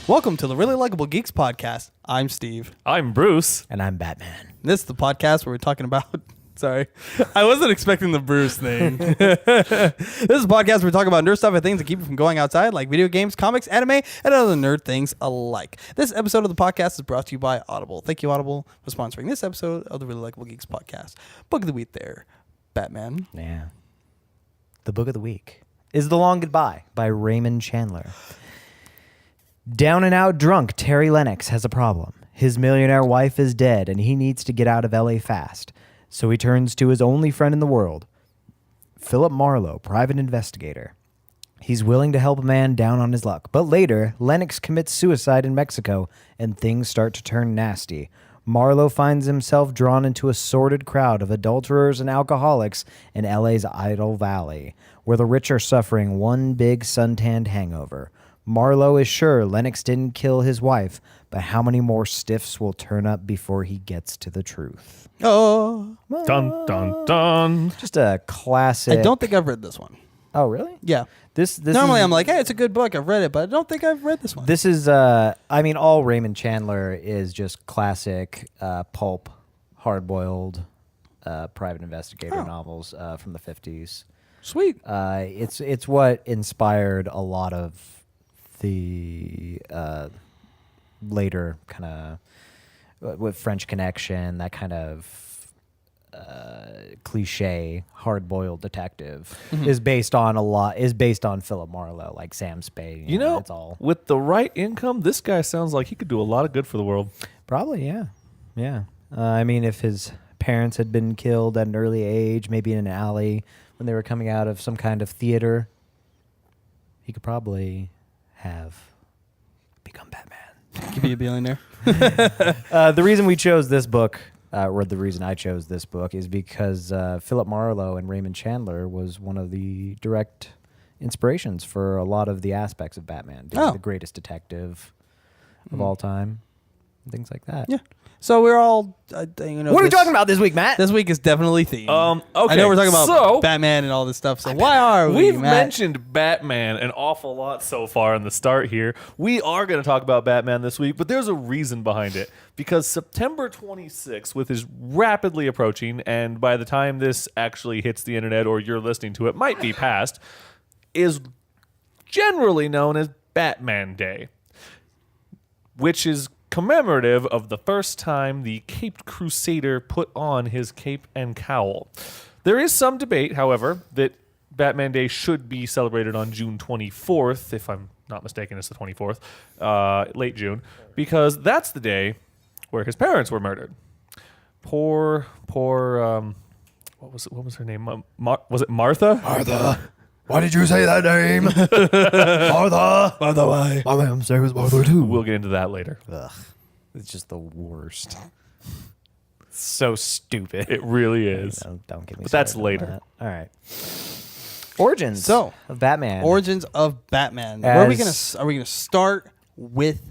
Welcome to the Really Likable Geeks Podcast. I'm Steve. I'm Bruce. And I'm Batman. This is the podcast where we're talking about... Sorry. I wasn't expecting the Bruce thing. This is a podcast where we talk about nerd stuff and things that keep you from going outside, like video games, comics, anime, and other nerd things alike. This episode of the podcast is brought to you by Audible. Thank you, Audible, for sponsoring this episode of the Really Likable Geeks Podcast. Book of the week there, Batman. Yeah. The book of the week is The Long Goodbye by Raymond Chandler. Down and out drunk, Terry Lennox has a problem. His millionaire wife is dead, and he needs to get out of LA fast. So he turns to his only friend in the world, Philip Marlowe, private investigator. He's willing to help a man down on his luck. But later, Lennox commits suicide in Mexico, and things start to turn nasty. Marlowe finds himself drawn into a sordid crowd of adulterers and alcoholics in LA's Idle Valley, where the rich are suffering one big suntanned hangover. Marlowe is sure Lennox didn't kill his wife, but how many more stiffs will turn up before he gets to the truth? Oh. Dun, dun, dun. Just a classic. I don't think I've read this one. Oh, really? Yeah. This Normally is, I'm like, hey, it's a good book. I've read it, but I don't think I've read this one. This is, all Raymond Chandler is just classic pulp, hard-boiled private investigator novels from the 50s. Sweet. It's what inspired a lot of the later kind of with French Connection, that kind of cliche hard-boiled detective is based on Philip Marlowe, like Sam Spade. You know, it's all with the right income, this guy sounds like he could do a lot of good for the world. probably yeah. I mean, if his parents had been killed at an early age, maybe in an alley when they were coming out of some kind of theater, he could probably have become Batman. Could be a billionaire. The reason we chose this book, or the reason I chose this book, is because Philip Marlowe and Raymond Chandler was one of the direct inspirations for a lot of the aspects of Batman, being the greatest detective of all time, and things like that. Yeah. So we're all, What are we talking about this week, Matt? This week is definitely themed. Okay. I know we're talking about Batman and all this stuff. So why are we? We've mentioned Batman an awful lot so far in the start here. We are going to talk about Batman this week, but there's a reason behind it. Because September 26th, with his rapidly approaching, and by the time this actually hits the internet or you're listening to it, might be past, is generally known as Batman Day, which is commemorative of the first time the Caped Crusader put on his cape and cowl. There is some debate, however, that Batman Day should be celebrated on June 24th, if I'm not mistaken, it's the 24th, late June, because that's the day where his parents were murdered. Poor, what was her name? Was it Martha? Martha. Why did you say that name? Martha. Martha, why? My mom's name is Martha, too. We'll get into that later. Ugh, it's just the worst. So stupid. It really is. Don't get me But that's started on later. that. All right. Origins of Batman. Origins of Batman. Where are we gonna start with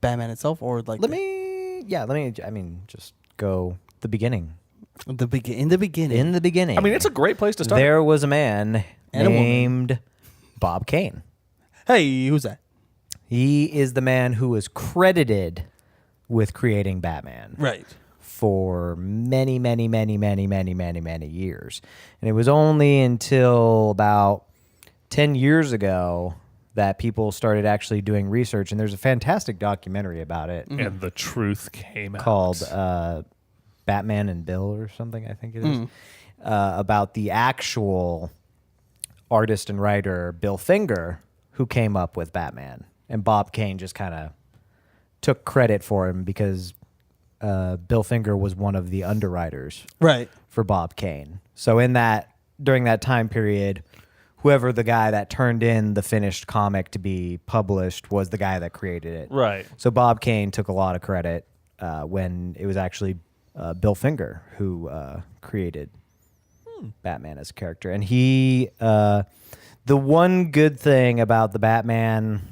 Batman itself, or like Let me just go the beginning. in the beginning? In the beginning. I mean, it's a great place to start. There was a man And a woman. named Bob Kane. Hey, who's that? He is the man who was credited with creating Batman. Right. For many years. And it was only until about 10 years ago that people started actually doing research. And there's a fantastic documentary about it and the truth came out. called Batman and Bill or something, I think it is, about the actual artist and writer Bill Finger who came up with Batman. And Bob Kane just kind of took credit for him because Bill Finger was one of the underwriters Right. for Bob Kane. So during that time period, whoever the guy that turned in the finished comic to be published was the guy that created it. Right. So Bob Kane took a lot of credit when it was actually Bill Finger who created Batman as a character. And he, the one good thing about the Batman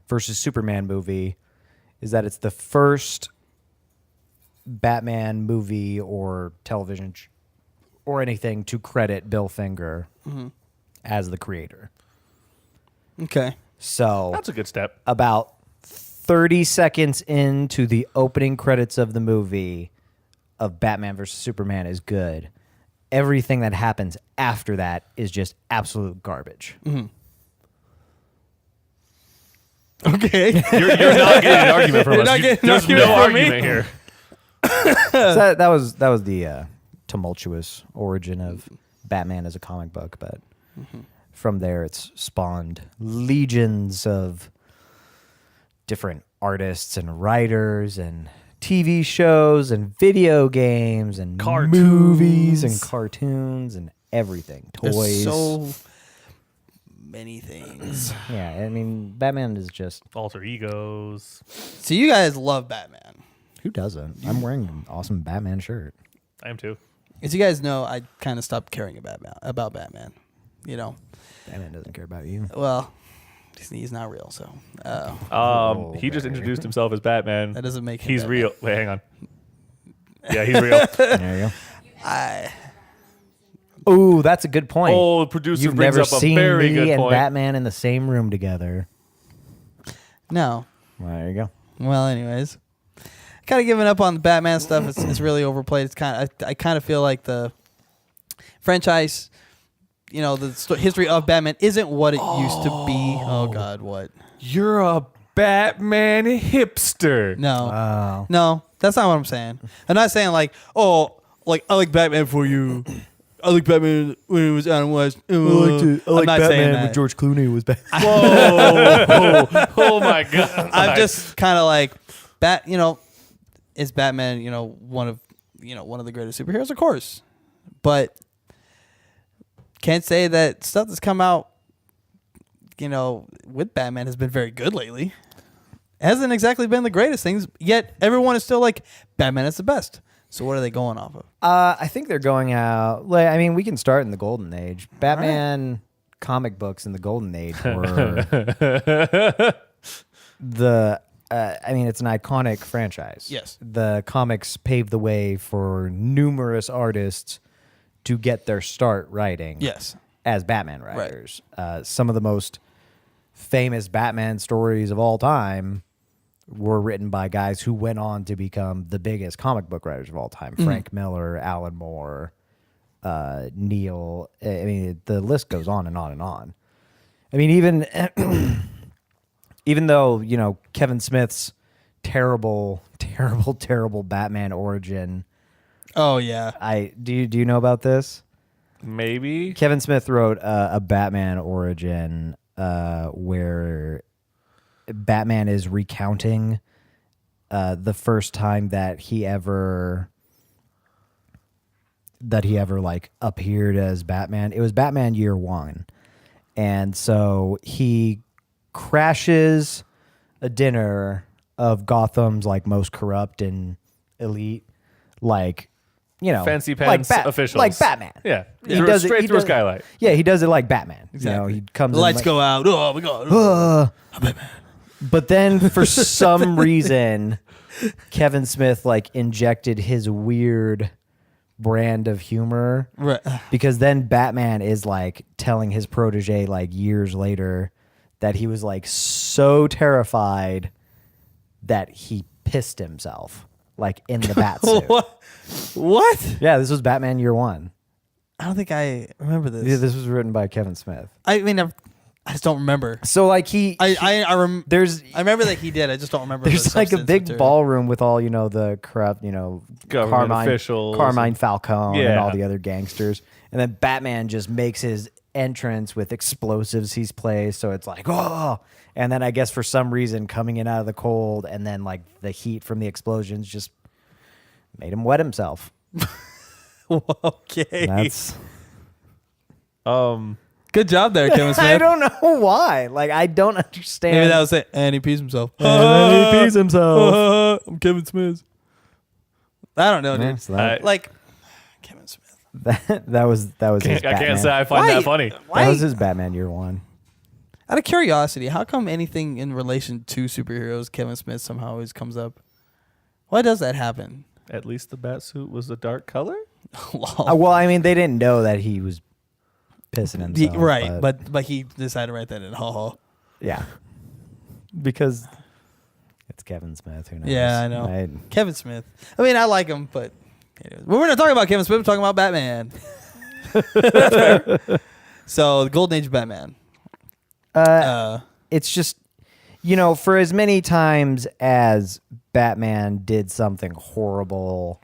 versus Superman movie is that it's the first Batman movie or television or anything to credit Bill Finger as the creator. Okay. So That's a good step. about 30 seconds into the opening credits of the movie of Batman versus Superman is good. Everything that happens after that is just absolute garbage. Okay. You're not getting an argument from You're us. not getting an There's argument no from me. argument here. So that was the tumultuous origin of Batman as a comic book, but from there it's spawned legions of different artists and writers and TV shows and video games and Cartoons. movies and cartoons and everything. Toys. There's so many things. Yeah, I mean, Batman is just... Alter egos. So you guys love Batman. Who doesn't? I'm wearing an awesome Batman shirt. I am too. As you guys know, I kind of stopped caring about Batman. You know, Batman doesn't care about you. well, he's not real, so He just introduced himself as Batman. that doesn't make him He's Batman. real. Wait, hang on. Yeah, he's real. There you I go. Ooh, that's a good point. Oh, the producer You've brings never up a seen very me good and point. Batman in the same room together. no. Well, there you go. Well, anyways, kind of giving up on the Batman stuff. It's really overplayed. It's I kind of feel like the franchise, you know, the history of Batman isn't what it used to be. Oh God, what? You're a Batman hipster. No, Oh. no, that's not what I'm saying. I'm not saying like, oh, like I like Batman for you. I like Batman when it was Adam West. I'm not saying that. George Clooney was Batman. Whoa. Oh my God. I'm just kind of like you know, is Batman, you know, one of the greatest superheroes, of course, but can't say that stuff that's come out, you know, with Batman has been very good lately. It hasn't exactly been the greatest things, yet everyone is still like, Batman is the best. So what are they going off of? I think they're going out. Like, I mean, we can start in the Golden Age. Batman comic books in the Golden Age were I mean, it's an iconic franchise. Yes. The comics paved the way for numerous artists to get their start writing. Yes. As Batman writers. Some of the most famous Batman stories of all time were written by guys who went on to become the biggest comic book writers of all time. Frank Miller, Alan Moore, Neil. I mean, the list goes on and on and on. I mean, even though, you know, Kevin Smith's terrible Batman origin. Oh yeah. Do you know about this? Maybe. Kevin Smith wrote a Batman origin where Batman is recounting the first time that he ever like appeared as Batman. It was Batman Year One, and so he crashes a dinner of Gotham's like most corrupt and elite, like, you know, Fancy pants officials. like Batman. Yeah. He does it straight he through a does- skylight. Yeah, he does it like Batman. Exactly. You know, he comes The in lights like, go out. Oh my God. But then for some reason, Kevin Smith like injected his weird brand of humor, Right. because then Batman is like telling his protege like years later that he was like so terrified that he pissed himself like in the bat suit. What? Yeah, this was Batman Year One. I don't think I remember this. Yeah, this was written by Kevin Smith. I mean, I just don't remember. So like I remember that he did. I just don't remember. There's the like a substance big material. ballroom with all, you know, the corrupt, you know, Government officials. Carmine Falcone and Yeah. all the other gangsters. And then Batman just makes his entrance with explosives he's placed. So it's like, oh. And then I guess for some reason coming in out of the cold and then like the heat from the explosions just made him wet himself. Okay. That's Good job there, Kevin Smith. I don't know why. Like, I don't understand. Maybe that was it. And he pees himself. And then he pees himself. I'm Kevin Smith. I don't know, dude. Yeah, so that, Like Kevin Smith. that was his I Batman. can't say I find that funny. That was his Batman Year One. Out of curiosity, how come anything in relation to superheroes, Kevin Smith somehow always comes up? Why does that happen? At least the bat suit was a dark color? Well, I mean, they didn't know that he was pissing himself. Right, but he decided to write that in. yeah, because Kevin Smith. Who knows? Yeah, I know. Right? Kevin Smith. I mean, I like him, but anyways. We're not talking about Kevin Smith. We're talking about Batman. So the Golden Age of Batman. It's just, for as many times as Batman did something horrible,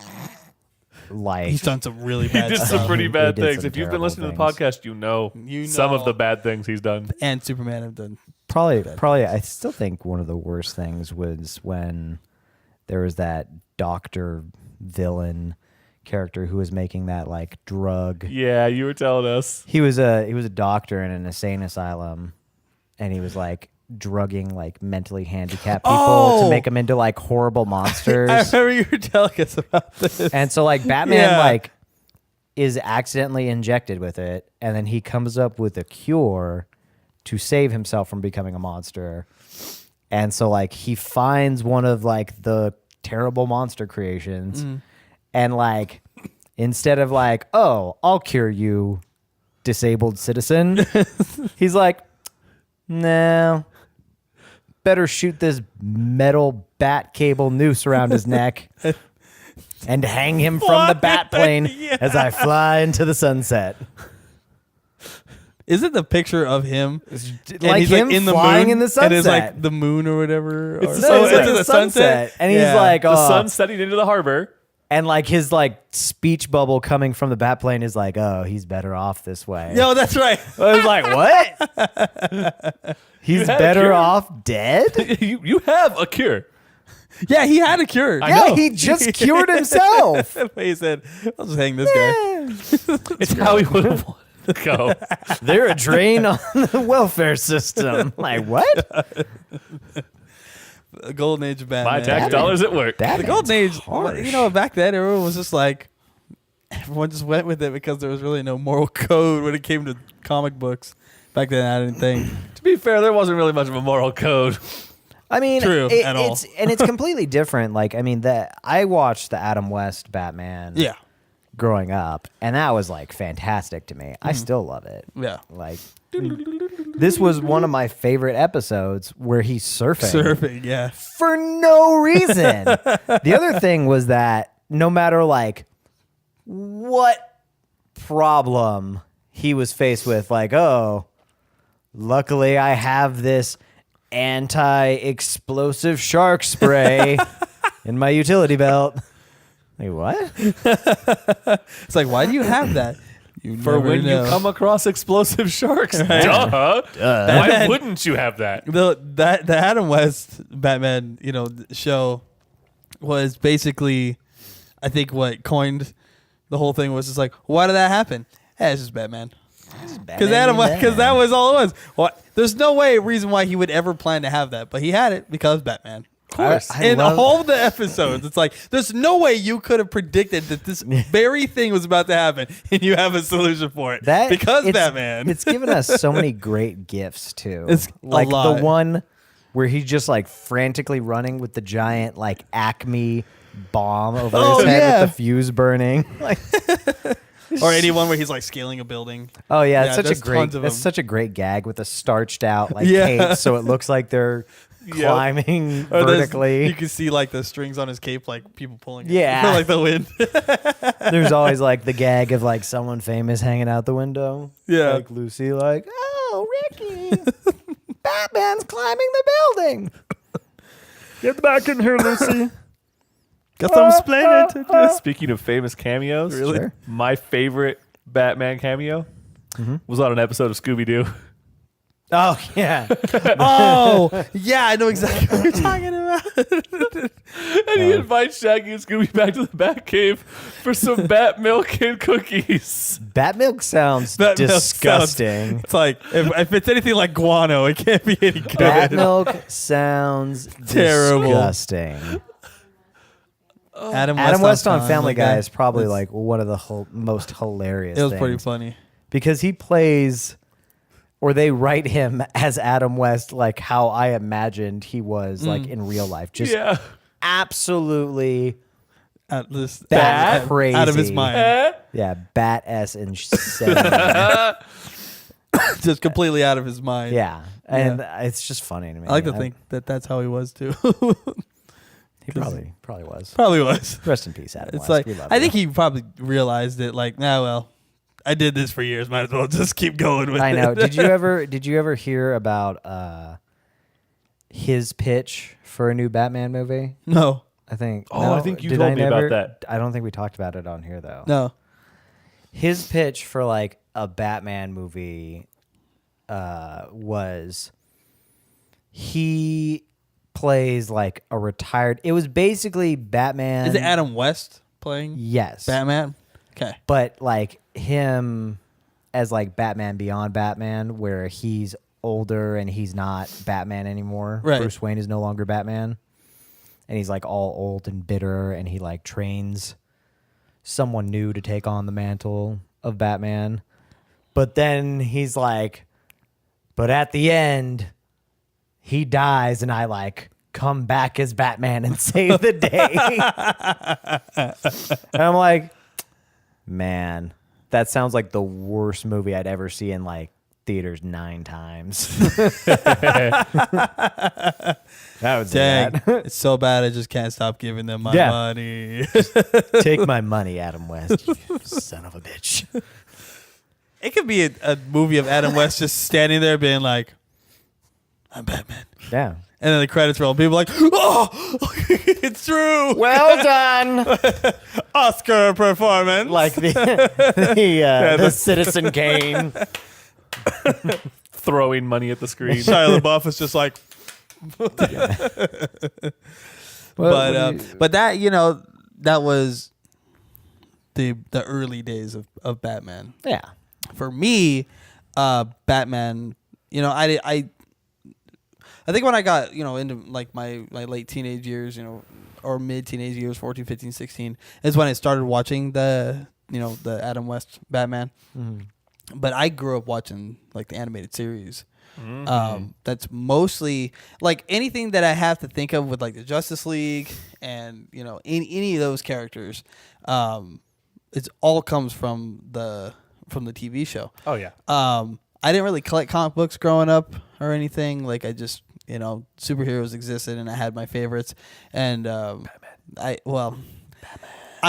like He's done some really He bad did stuff. some pretty He bad did things. some If you've been terrible listening to the things. podcast, you know You some of know. the bad things he's done. And Superman have done. probably. I still think one of the worst things was when there was that doctor villain character who was making that like drug. Yeah, you were telling us. He was a doctor in an insane asylum, and he was like drugging like mentally handicapped people to make them into like horrible monsters. I remember you were telling us about this. And so like Batman Yeah. like is accidentally injected with it, and then he comes up with a cure to save himself from becoming a monster. And so like he finds one of like the terrible monster creations, and like instead of like, oh, I'll cure you, disabled citizen, he's like, no, better shoot this metal bat cable noose around his neck and hang him from the bat plane as I fly into the sunset. Is it the picture of him? Like he's him in the flying moon, in the And it's sunset. like the moon or whatever. It's or- the No, it's sunset. like Is it the sunset. And he's Yeah. like, The oh, sun setting into the harbor. and like his like speech bubble coming from the bat plane is like, oh, he's better off this way. Yo, that's right. I was like, what? He's had a better cure. off dead? you have a cure. Yeah, he had a cure. I Yeah, know. he just cured himself. He said, "I'll just hang this guy." It's how he would have wanted to go. They're a drain on the welfare system. Like, what? The Golden Age of Batman. My tax dollars at work. The Golden Age. Back then everyone was just like, everyone just went with it because there was really no moral code when it came to comic books. Back then, I didn't think. To be fair, there wasn't really much of a moral code. I mean, True, at all. it's completely different. Like, I mean, I watched the Adam West Batman Yeah, growing up, and that was like fantastic to me. I still love it. yeah. Like, this was one of my favorite episodes where he's surfing. Surfing, yeah. For no reason. The other thing was that no matter like what problem he was faced with, like, oh, luckily I have this anti-explosive shark spray in my utility belt. Like, what? It's like, why do you have that? You For never when know. you come across explosive sharks. Duh. Why wouldn't you have that? the Adam West Batman, show was basically, I think, what coined the whole thing was just like, why did that happen? Hey, it's just Batman. Because that was all it was. Well, there's no reason why he would ever plan to have that, but he had it because Batman. Of course. In all the episodes, it's like there's no way you could have predicted that this very thing was about to happen, and you have a solution for it because Batman. It's given us so many great gifts too. It's a like lot. the one where he's just like frantically running with the giant like Acme bomb over his head with the fuse burning. Like, or anyone where he's like scaling a building. oh yeah, it's there's tons of them. such a great gag with a starched out like Yeah. cape, so it looks like they're climbing Or vertically. you can see like the strings on his cape, like people pulling it. Yeah. like the wind. There's always like the gag of like someone famous hanging out the window. Yeah. Like Lucy, like, oh, Ricky, Batman's climbing the building. Get back in here, Lucy. Got some splendid. Speaking of famous cameos, Really? Sure. my favorite Batman cameo was on an episode of Scooby-Doo. Oh, yeah. Oh, yeah, I know exactly what you're talking about. And he invites Shaggy and Scooby back to the Batcave for some bat milk and cookies. Bat milk sounds Bat milk disgusting. It's like if it's anything like guano, it can't be any good. Bat milk sounds Terrible. disgusting. Adam West on Time, Family like Guy that. is probably It's- like one of the most hilarious It was things. pretty funny. Because he plays, or they write him as Adam West, like how I imagined he was like in real life. Just Yeah. absolutely At this Bat crazy. out of his mind, Eh? yeah, bat-ass insane. just completely out of his mind. Yeah. And it's just funny to me. I like to think that that's how he was too. He probably was. Probably was. Rest in peace, Adam It's West. like We love I you. think he probably realized it. Like, nah, well, I did this for years. Might as well just keep going with it. I know. Did you ever hear about his pitch for a new Batman movie? No, I think. Oh, no, I think you did told I me never- about that. I don't think we talked about it on here though. no. His pitch for like a Batman movie was he plays like a retired. It was basically Batman. Is it Adam West playing Yes, Batman? Okay. but like him as like Batman Beyond Batman, where he's older and he's not Batman anymore. Right. Bruce Wayne is no longer Batman, and he's like all old and bitter, and he like trains someone new to take on the mantle of Batman. But then he's like, but at the end, he dies, and I like come back as Batman and save the day. And I'm like, man, that sounds like the worst movie I'd ever see in like theaters 9 times. That would Dang, that. it's so bad. I just can't stop giving them my Yeah. money. Take my money, Adam West, you son of a bitch. It could be a movie of Adam West just standing there being like, "I'm Batman," Yeah. and then the credits roll. People are like, "Oh, it's true!" Well done. Oscar performance. Like the Citizen Kane. Throwing money at the screen. Shia LaBeouf is just like. But that that was the early days of Batman. Yeah. For me, Batman, I think when I got, into like my late teenage years, or mid teenage years, 14, 15, 16, is when I started watching the Adam West Batman. But I grew up watching like the animated series. That's mostly like anything that I have to think of with like the Justice League and any of those characters. It's all comes from the TV show. Oh yeah. I didn't really collect comic books growing up or anything. Like I just superheroes existed and I had my favorites. And I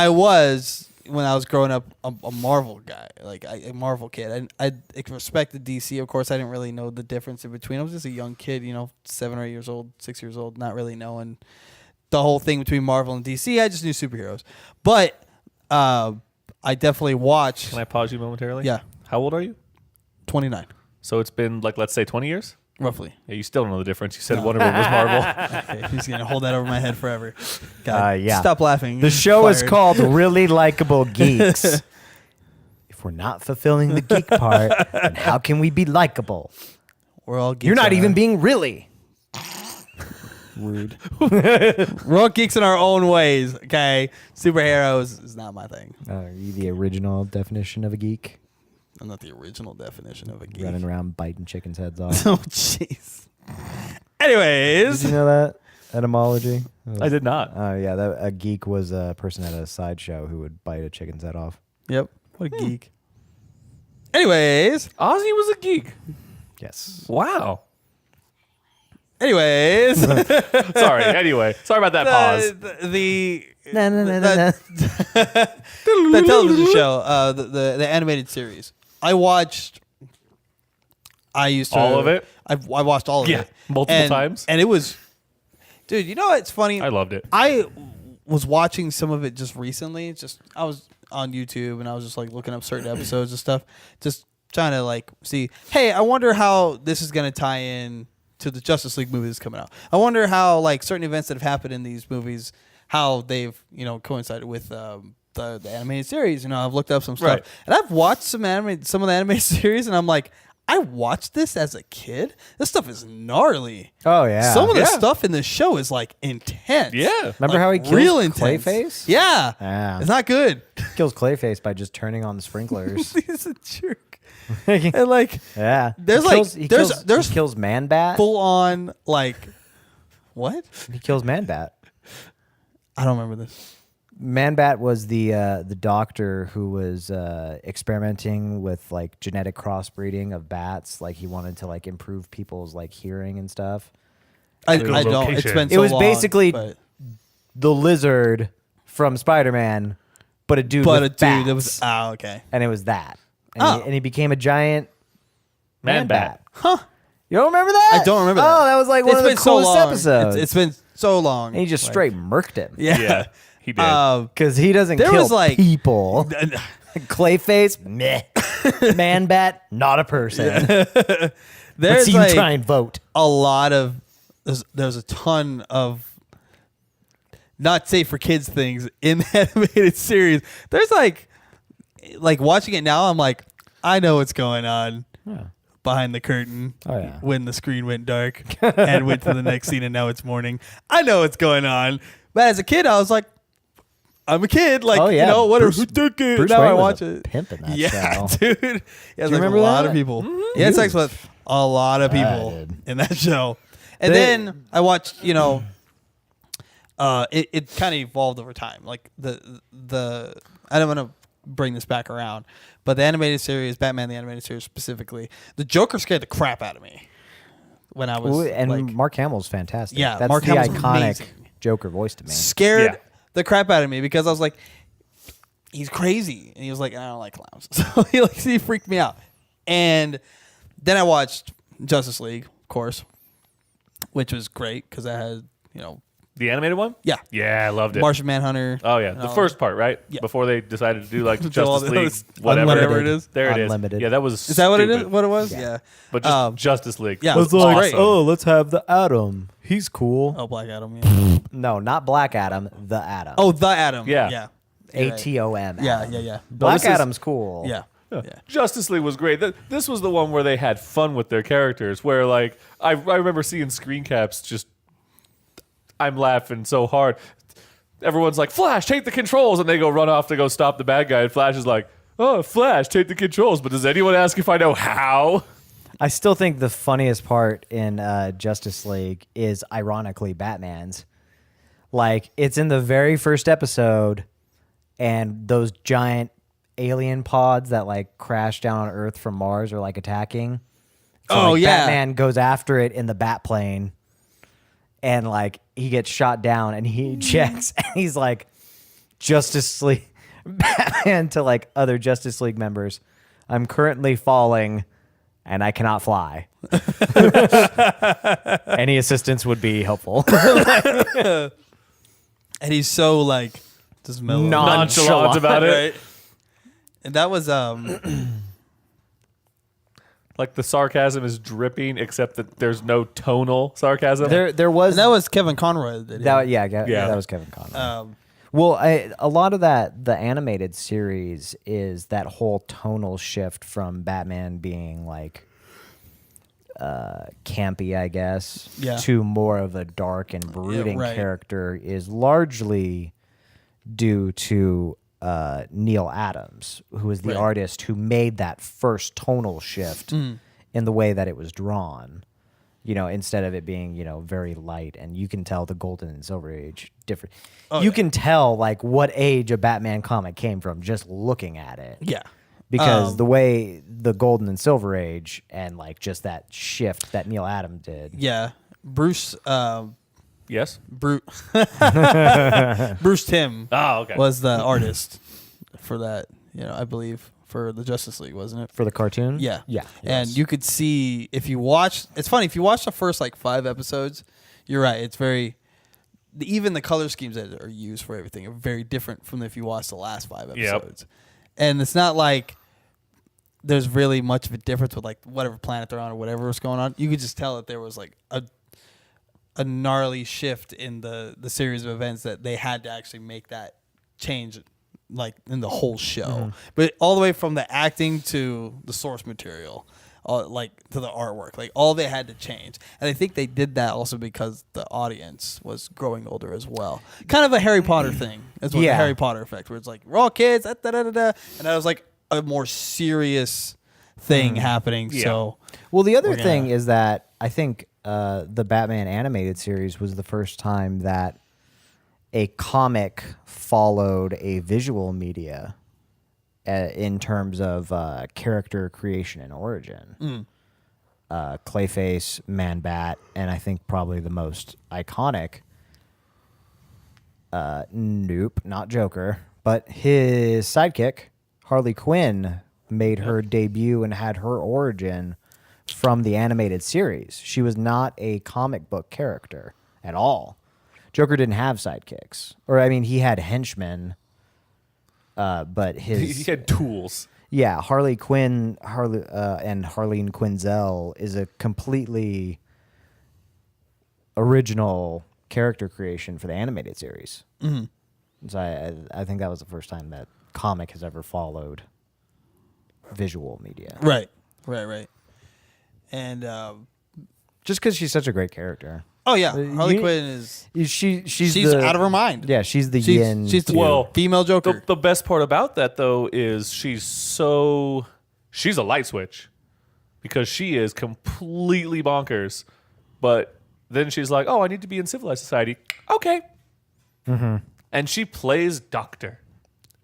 was, when I was growing up, a Marvel guy, like a Marvel kid. I respected DC. Of course, I didn't really know the difference in between. I was just a young kid, 7 or 8 years old, 6 years old, not really knowing the whole thing between Marvel and DC. I just knew superheroes. But I definitely watched. Can I pause you momentarily? Yeah. How old are you? 29, So it's been like, let's say 20 years? roughly. Yeah, you still don't know the difference. You said one of them was Marvel. Okay, he's gonna hold that over my head forever. God, Yeah. stop laughing. The show is Fired. called Really Likable Geeks. If we're not fulfilling the geek part, then how can we be likable? We're all geeks. You're not in even our- being really. rude. We're all geeks in our own ways. Okay, superheroes is not my thing. Are you the original definition of a geek? I'm not the original definition of a geek. Running around biting chickens' heads off. Oh, jeez. Anyways, Did you know that etymology? I did not. Oh yeah, a geek was a person at a sideshow who would bite a chicken's head off. yep. What a geek. Anyways, Ozzy was a geek. Yes. Wow. anyways. Sorry. Anyway, sorry about that pause. The No, no, no, no, the television show, the animated series. I used to All of it? I watched all of Yeah, it multiple times. and it was, dude. You know what's funny? I loved it. I was watching some of it just recently. I was on YouTube and I was just like looking up certain episodes and stuff, just trying to like see. Hey, I wonder how this is gonna tie in to the Justice League movie that's coming out. I wonder how like certain events that have happened in these movies, how they've coincided with the animated series. I've looked up some stuff Right. and I've watched some of the animated series and I'm like, I watched this as a kid. This stuff is gnarly. Oh yeah. Some of the Yeah. stuff in this show is like intense. Yeah. Remember how he kills real intense. Clayface? Yeah. Yeah. It's not good. Kills Clayface by just turning on the sprinklers. He's a jerk. And like Yeah. There's He like- kills, he there's- kills, there's he kills Man-Bat. full on like what? He kills Man-Bat. I don't remember this. Man-Bat was the doctor who was experimenting with like genetic crossbreeding of bats. Like he wanted to like improve people's like hearing and stuff. I Good don't. It's location. been It so was long, basically- but the lizard from Spider-Man, but a dude with bats. that was okay. And it was that. And he became a giant Man bat. Huh. You don't remember that? I don't remember Oh, that. that was like one of the coolest episodes. It's been so long. and he just straight murked him. Yeah, he did. Because he doesn't There kill was, like- people. Clayface, meh. Man bat, not a person. Let's There's see you like try and vote. a lot of there's a ton of not safe for kids things in the animated series. There's like watching it now, I'm like, I know what's going on behind the curtain. Oh, yeah. When the screen went dark and went to the next scene and now it's morning. I know what's going on. But as a kid, I was like, I'm a kid. Like, Oh, yeah. you know, what Bruce- who took it? Bruce Now Wayne I was watch a it. pimp in that Yeah, show. dude. Yeah, there's like remember a lot that? of people. Mm-hmm. He had He sex was- with a lot of people did. in that show. And They- then I watched, you know, it kind of evolved over time. Like the I don't want to bring this back around, but the animated series, Batman the animated series specifically, the Joker scared the crap out of me when I was Ooh, and like, Mark Hamill's fantastic. Yeah, That's Mark the Hamill's iconic amazing. Joker voice to me. scared Yeah. the crap out of me because I was like, he's crazy, and he was like, I don't like clowns, so he freaked me out. And then I watched Justice League, of course, which was great because I had, you know, The animated one? yeah, Yeah, I loved it. Martian Manhunter. Oh yeah, the first part, right? Yeah. Before they decided to do like Do all Justice the- League, whatever. whatever it is. There it is. Unlimited. Yeah, that was. Is that what it is? stupid. What it was? Yeah. Yeah. But just Justice League. yeah, was it's like, awesome. oh, let's have the Atom. He's cool. Oh, Black Adam. Yeah. No, not Black Adam, the Atom. Oh, the Adam. Yeah. Yeah. You're right. ATOM. Yeah. Atom. Yeah. Yeah. Black this is- Adam's cool. Yeah. Yeah. Yeah. Justice League was great. This was the one where they had fun with their characters. Where like I remember seeing screen caps. Just I'm laughing so hard. Everyone's like, Flash, take the controls, and they go run off to go stop the bad guy. And Flash is like, oh, Flash, take the controls. But does anyone ask if I know how? I still think the funniest part in Justice League is ironically Batman's. Like, it's in the very first episode, and those giant alien pods that like crash down on Earth from Mars are like attacking. So, Oh, like, yeah. Batman goes after it in the bat plane, and like he gets shot down, and he ejects, and he's like, Justice League Batman to like other Justice League members, I'm currently falling and I cannot fly. Any assistance would be helpful. And he's so like just mellow. Nonchalant about it. Right? And that was Like the sarcasm is dripping, except that there's no tonal sarcasm. there was that was Kevin Conroy that did it. that was Kevin Conroy. Well, a lot of the animated series is that whole tonal shift from Batman being like campy, I guess, Yeah. to more of a dark and brooding right. character is largely due to Neil Adams, who is the Right. artist who made that first tonal shift in the way that it was drawn. You know, instead of it being, you know, very light, and you can tell the Golden and Silver Age different. You can tell like what age a Batman comic came from just looking at it. Yeah. Because the way the Golden and Silver Age and like just that shift that Neil Adams did. Yeah. Bruce Yes. Bruce Timm Oh, okay. was the artist for that, you know, I believe for the Justice League, wasn't it? For the cartoon? Yeah. Yeah. And yes. you could see if you watch, it's funny, if you watch the first like 5 episodes, you're right. It's very, even the color schemes that are used for everything are very different from if you watch the last 5 episodes. And it's not like there's really much of a difference with like whatever planet they're on or whatever was going on. You could just tell that there was like a gnarly shift in the series of events that they had to actually make that change like in the whole show. But all the way from the acting to the source material, like to the artwork, like all they had to change. And I think they did that also because the audience was growing older as well. Kind of a Harry Potter thing as well, the Yeah. Harry Potter effect, where it's like, we're all kids, and that was like a more serious thing happening. Yeah. So Well, the other We're thing gonna- is that I think the Batman animated series was the first time that a comic followed a visual media in terms of character creation and origin. Clayface, Man-Bat, and I think probably the most iconic Nope, not Joker. But his sidekick, Harley Quinn, made her debut and had her origin from the animated series. She was not a comic book character at all. Joker didn't have sidekicks. Or, I mean, he had henchmen, but his... He had tools. Yeah, Harley Quinn and Harleen Quinzel is a completely original character creation for the animated series. Mm-hmm. So I think that was the first time that comic has ever followed visual media. Right. And Just because she's such a great character. oh yeah, Harley Quinn is She's out of her mind. Yeah, she's the yin. She's the Well, female Joker. The best part about that, though, is she's a light switch because she is completely bonkers. But then she's like, oh, I need to be in civilized society. Okay. Mm-hmm. And she plays doctor.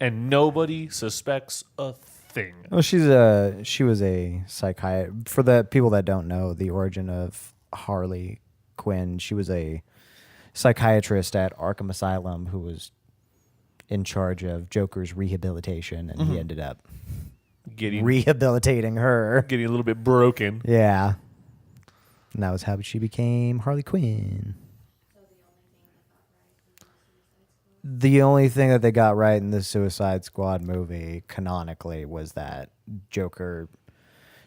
And nobody suspects a thing. Well, she was a psychiatrist. For the people that don't know the origin of Harley Quinn, she was a psychiatrist at Arkham Asylum who was in charge of Joker's rehabilitation, and he ended up Getting rehabilitating her. a little bit broken. Yeah. And that was how she became Harley Quinn. The only thing that they got right in the Suicide Squad movie, canonically, was that Joker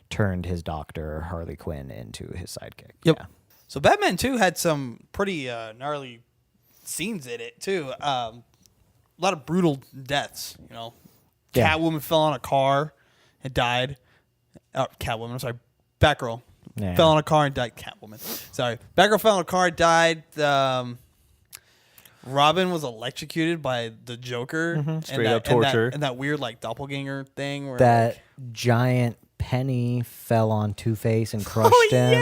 turned his doctor, Harley Quinn, into his sidekick. Yep. Yeah. So Batman 2 had some pretty gnarly scenes in it too. A lot of brutal deaths. You know, Yeah. Catwoman fell on a car and died. Catwoman. I'm sorry, Batgirl Yeah. fell on a car and died. Catwoman. Sorry, Batgirl fell on a car and died. Robin was electrocuted by the Joker. Straight up torture. And that weird like doppelganger thing. Where That giant penny fell on Two-Face and crushed him.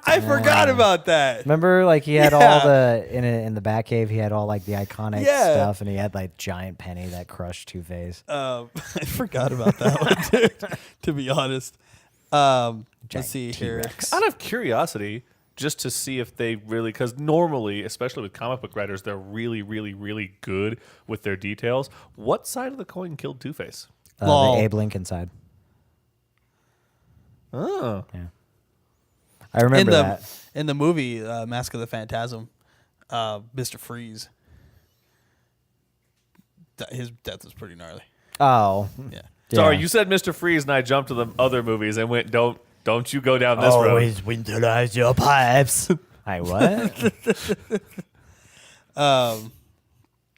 I forgot about that. Remember, like, he had Yeah. all the in the Batcave, he had all like the iconic Yeah. stuff, and he had like giant penny that crushed Two-Face. I forgot about that one, dude, to be honest. Let's Giant see here. T-Rex. Out of curiosity, just to see if they really, because normally, especially with comic book writers, they're really, really, really good with their details. What side of the coin killed Two-Face? Lol. The Abe Lincoln side. Oh. Yeah. I remember that. In the movie Mask of the Phantasm, Mr. Freeze, his death was pretty gnarly. Oh. Yeah. Sorry, Yeah. you said Mr. Freeze, and I jumped to the other movies and went, don't you go down this road. Always winterize your pipes. Hey, what?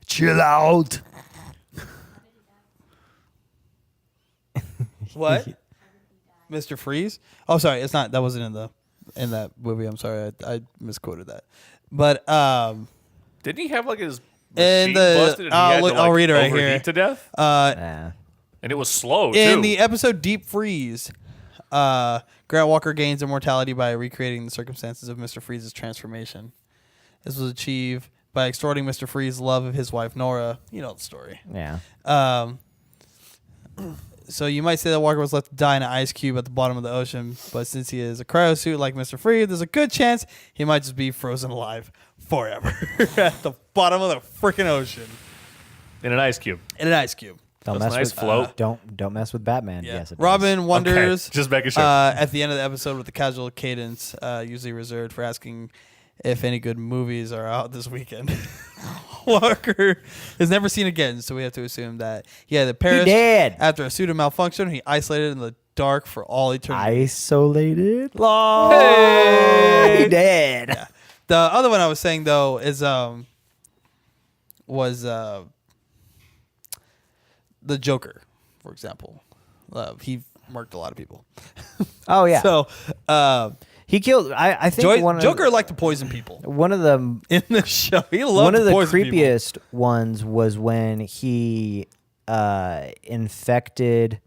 Chill out. What? Mr. Freeze? Oh, sorry, it's not. That wasn't in that movie. I'm sorry, I misquoted that. But Didn't he have like his In machine the- busted and he had to, I'll like, read it right overheat here. to death? Nah. And it was slow, in too. the episode Deep Freeze, Grant Walker gains immortality by recreating the circumstances of Mr. Freeze's transformation. This was achieved by extorting Mr. Freeze's love of his wife Nora. You know the story. Yeah. So you might say that Walker was left to die in an ice cube at the bottom of the ocean, but since he is a cryosuit like Mr. Freeze, there's a good chance he might just be frozen alive forever at the bottom of the freaking ocean in an ice cube. in an ice cube. Don't That's mess nice with float. Don't mess with Batman. Yeah. Yes, it does. Robin wonders Okay, just making sure. at the end of the episode with the casual cadence, usually reserved for asking if any good movies are out this weekend. Walker is never seen again, so we have to assume that he had perished did. after a pseudo malfunction. He isolated in the dark for all eternity. Isolated. Hey! He did. Yeah. The other one I was saying though is the Joker, for example. He murked a lot of people. Oh yeah. So he killed. I think Joker liked to poison people one of the in the show. He loved one of to the poison people. creepiest ones was when he infected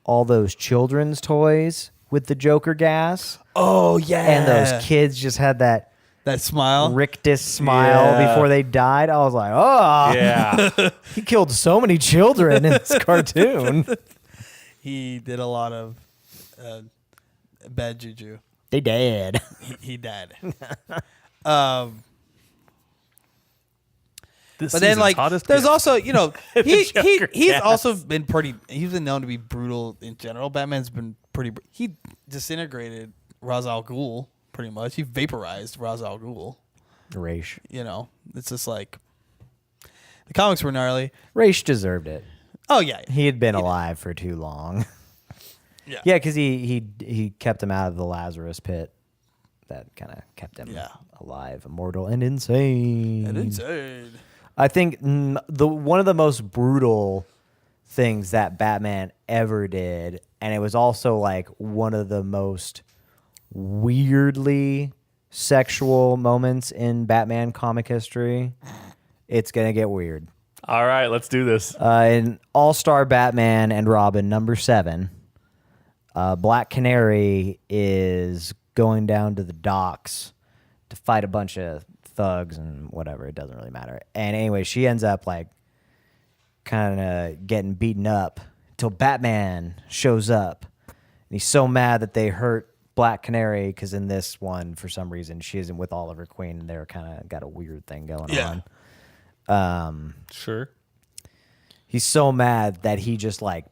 all those children's toys with the Joker gas, Oh yeah, and those kids just had that that smile. rictus smile Yeah. before they died. I was like, oh, Yeah. he killed so many children in this cartoon. He did a lot of bad juju. They did. He died. This But then, season's like, hottest there's gift. also, you know, he's cast. also been pretty. He's been known to be brutal in general. Batman's been pretty. He disintegrated Ra's al Ghul pretty much. He vaporized Ra's al Ghul. Raish. You know, it's just like the comics were gnarly. Raish deserved it. Oh yeah, He had been alive for too long. yeah, Yeah, because he kept him out of the Lazarus pit. That kind of kept him alive, immortal, and insane. And insane. I think one of the most brutal things that Batman ever did, and it was also like one of the most weirdly sexual moments in Batman comic history. It's gonna get weird. All right, let's do this. In All-Star Batman and Robin #7, Black Canary is going down to the docks to fight a bunch of thugs and whatever. It doesn't really matter. And anyway, she ends up like kind of getting beaten up until Batman shows up. And he's so mad that they hurt Black Canary because in this one, for some reason, she isn't with Oliver Queen and they're kind of got a weird thing going on. Sure. He's so mad that he just like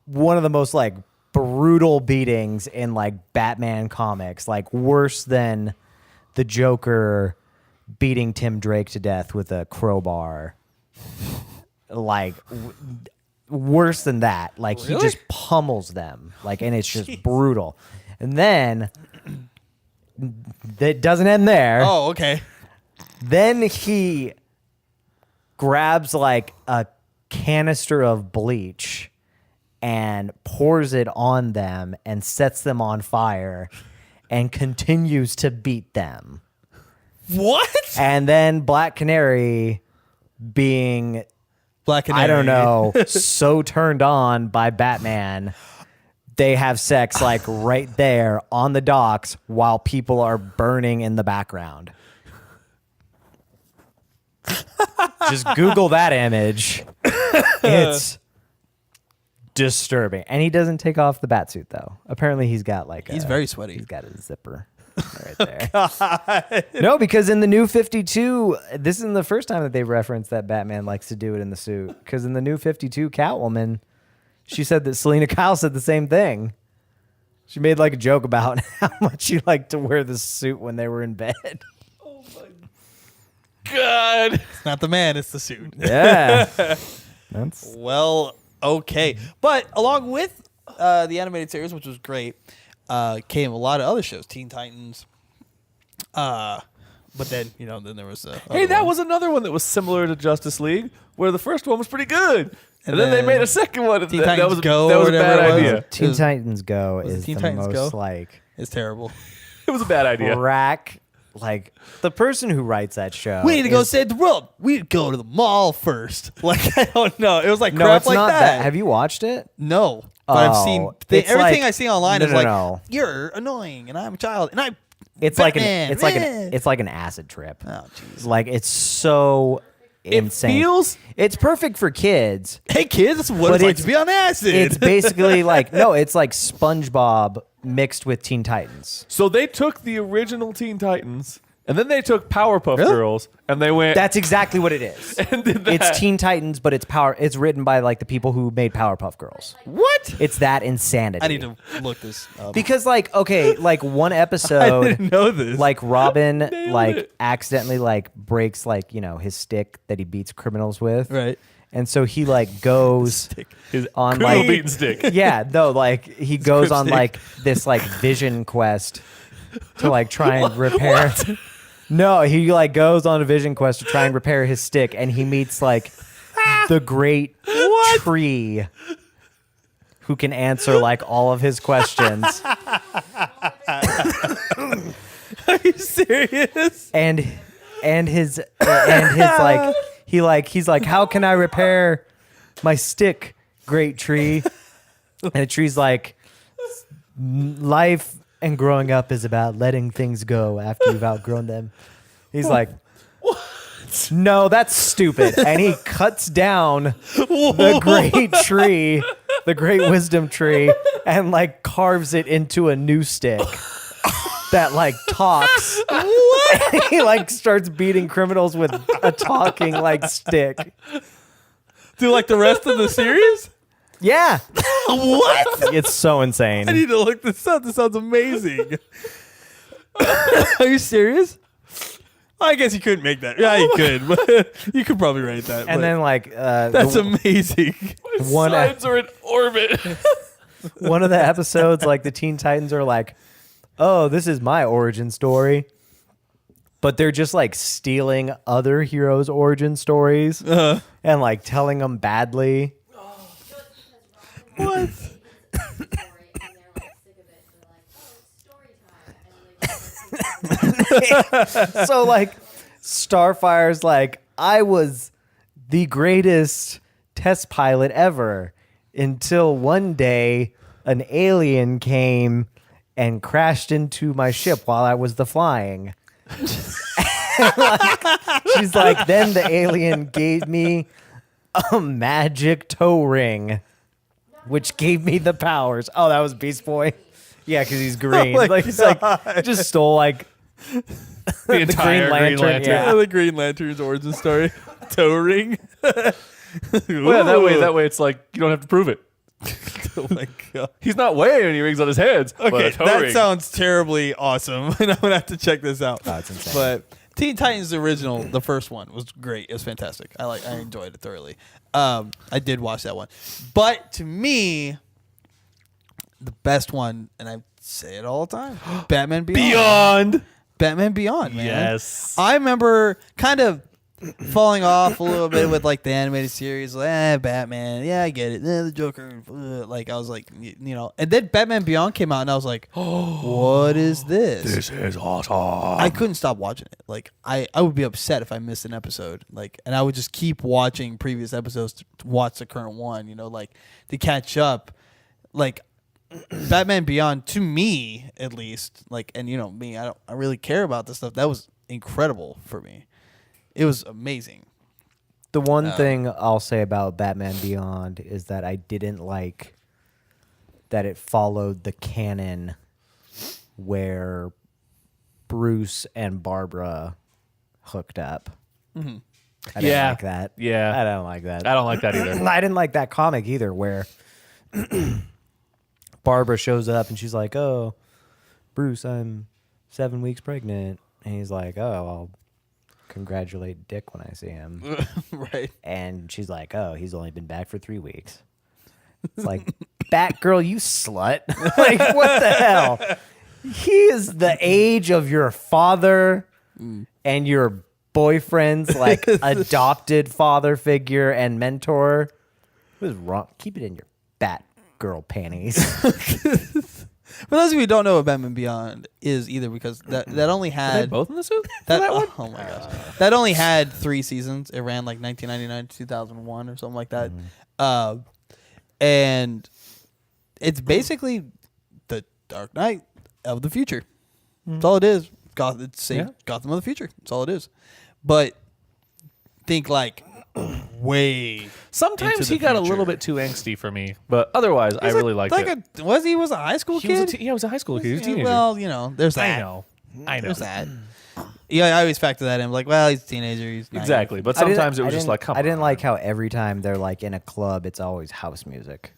one of the most like brutal beatings in like Batman comics, like worse than the Joker beating Tim Drake to death with a crowbar. Like worse than that. Like he just pummels them. Like, and it's just brutal. And then it doesn't end there. Oh, okay. Then he grabs like a canister of bleach and pours it on them and sets them on fire and continues to beat them. What? And then Black Canary being, Black Canary. I don't know, so turned on by Batman, they have sex like right there on the docks while people are burning in the background. Just Google that image. It's disturbing. And he doesn't take off the batsuit though. Apparently he's got like He's very sweaty. He's got a zipper right there. No, because in the new 52, this isn't the first time that they've referenced that Batman likes to do it in the suit. Because in the new 52 Catwoman, she said that Selena Kyle said the same thing. She made like a joke about how much she liked to wear the suit when they were in bed. God. It's not the man, it's the suit. Yeah. That's Well, okay. But along with the animated series, which was great, came a lot of other shows. Teen Titans. But then, you know, then there was Hey, that was another one that was similar to Justice League, where the first one was pretty good. And then they made a second one. Teen that Titans was, Go that or was a bad whatever it was. idea. Teen Titans Go was it is Teen the Titans most Go? like It's terrible. It was a bad idea. crack. Like the person who writes that show. We need to go is- save the world. We'd go to the mall first. Like, I don't know. It was like No, crap it's like not that. Have you watched it? No. But I've Oh, seen it's everything like- I see online no, is no, like no. you're annoying and I'm a child and I'm It's Batman. it's like an acid trip. Oh jeez. Like it's so insane. feels- It's perfect for kids. Hey kids, that's what But it's like it's- to be on acid. It's basically like no, it's like SpongeBob mixed with Teen Titans. So they took the original Teen Titans, and then they took Powerpuff Really? Girls, and they went. That's exactly what it is. and did that. It's Teen Titans, but it's written by like the people who made Powerpuff Girls. what? It's that insanity. I need to look this up. Because like okay, like one I episode didn't know this. like Robin like it. accidentally like breaks like, you know, his stick that he beats criminals with. Right. And so he like goes His on criminal like beating stick. yeah, no, like he goes on Cripstick. like this like vision quest to like try and repair. No, he like goes on a vision quest to try and repair his stick, and he meets like the great tree who can answer like all of his questions. Are you serious? and his like he's like, how can I repair my stick, great tree? And the tree's like, life and growing up is about letting things go after you've outgrown them. He's like, no, that's stupid. And he cuts down the great tree, the great wisdom tree, and like carves it into a new stick that like talks. What? He like starts beating criminals with a talking like stick. Do like the rest of the series? Yeah. What? It's so insane. I need to look this up. This sounds amazing. Are you serious? I guess you couldn't make that. Yeah, you could. But you could probably write that. And but then like that's amazing. one Sides are in orbit. one of the episodes, like the Teen Titans are like, "Oh, this is my origin story," but they're just like stealing other heroes' origin stories and like telling them badly. What? So like Starfire's like, I was the greatest test pilot ever until one day an alien came and crashed into my ship while I was the flying. She's like, then the alien gave me a magic toe ring, which gave me the powers. Oh, that was Beast Boy. Yeah, because he's green. my He's like just stole like The entire Green Lantern. Yeah. The Green Lantern's origin story. Toe ring. Well, that way it's like you don't have to prove it. Oh my god. He's not wearing any rings on his heads. but Okay, a toe that ring. sounds terribly awesome, and I'm gonna have to check this out. Oh, it's insane. But Teen Titans the original, the first one was great. It was fantastic. I enjoyed it thoroughly. I did watch that one, but to me, the best one, and I say it all the time, Batman Beyond. Batman Beyond, man. Yes. I remember kind of falling off a little bit with like the animated series, like Batman, yeah, I get it. The Joker, like I was like, you know, and then Batman Beyond came out, and I was like, what is this? This is awesome. I couldn't stop watching it. Like I would be upset if I missed an episode. Like, and I would just keep watching previous episodes to watch the current one. You know, like to catch up. Like Batman Beyond, to me at least, like, and you know me, I really care about this stuff. That was incredible for me. It was amazing. The one thing I'll say about Batman Beyond is that I didn't like that it followed the canon where Bruce and Barbara hooked up. Mm-hmm. I didn't like that. Yeah. I don't like that. I don't like that either. I didn't like that comic either where Barbara shows up and she's like, "Oh, Bruce, I'm 7 weeks pregnant." And he's like, "Oh, I'll congratulate Dick when I see him." Right. And she's like, "Oh, he's only been back for 3 weeks." It's like, Batgirl, you slut. Like, what the hell? He is the age of your father and your boyfriend's like adopted father figure and mentor. What is wrong? Keep it in your Batgirl panties. For those of you who don't know what Batman Beyond is either, because that only Are they had both in the suit? that one. Oh my gosh, that only had 3 seasons. It ran like 1999 to 2001 or something like that, and it's basically the Dark Knight of the future. That's all it is. Gotham of the future. That's all it is. But think like way. Sometimes into he the got a future. little bit too angsty for me, but otherwise, I really liked it. He was a high school He was kid? he was a high school kid. He was a teenager. Well, you know, there's that. I know. There's that. Yeah, I always factor that in. Like, well, he's a teenager. He's naive. Exactly, but I didn't- sometimes it I was just didn't- like, come on. I didn't like how every time they're like in a club, it's always house music.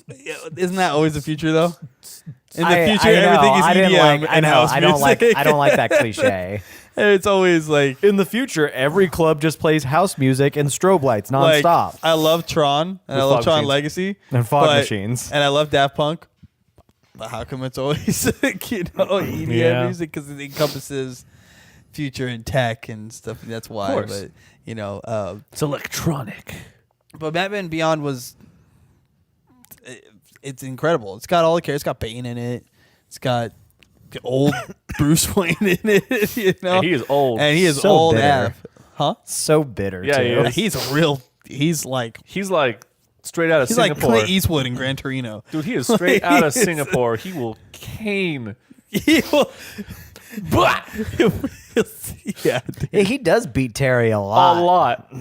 Yeah, isn't that always the future, though? In the I future, everything is EDM and house I don't music. I don't like that cliche. It's always like In the future, every club just plays house music and strobe lights nonstop. I love Tron and I love fog Tron machines. Legacy And fog machines. and I love Daft Punk. But how come it's always EDM Yeah. music? Because it encompasses future and tech and stuff. That's why. course. But you know, It's electronic. but Batman Beyond was. It's incredible. It's got all the characters. It's got Bane in it. It's got old Bruce Wayne in it. You know, And he is old. and he is So old bitter. AF. Huh? So bitter, Yeah, too. he is. He's a real. He's like straight out of he's like Singapore. Clint Eastwood in Gran Torino. Dude, he is straight out of He is- Singapore. He will cane. He will- yeah. Yeah, he does beat Terry a A lot. lot.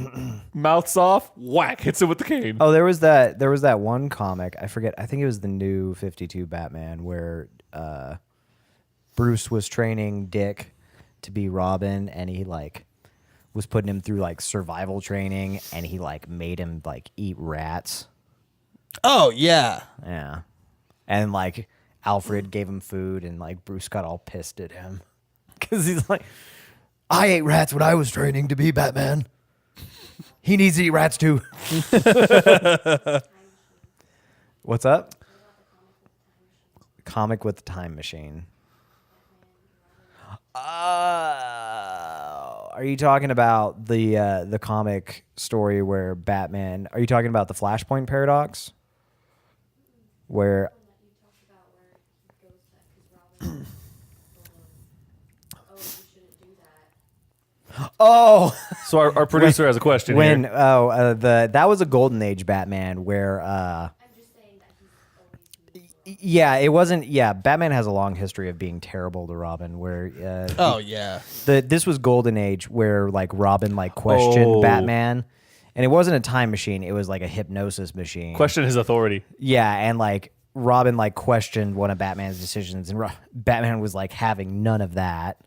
Mouths off, whack, hits him with the cane. Oh, there was that one comic. I forget. I think it was the new 52 Batman where Bruce was training Dick to be Robin, and he like was putting him through like survival training, and he like made him like eat rats. Oh yeah. Yeah. And like Alfred gave him food, and like Bruce got all pissed at him because he's like, I ate rats when I was training to be Batman. He needs to eat rats too. what's up? Comic with the time machine. Are you talking about the comic story where Batman? Are you talking about the Flashpoint Paradox? Where oh, So our producer has a question when here. that was a Golden Age Batman where yeah, it wasn't. Yeah, Batman has a long history of being terrible to Robin. Where Oh yeah. this was Golden Age where like Robin like questioned Batman, and it wasn't a time machine. It was like a hypnosis machine. Question his authority. Yeah, and like Robin like questioned one of Batman's decisions, and Batman was like having none of that.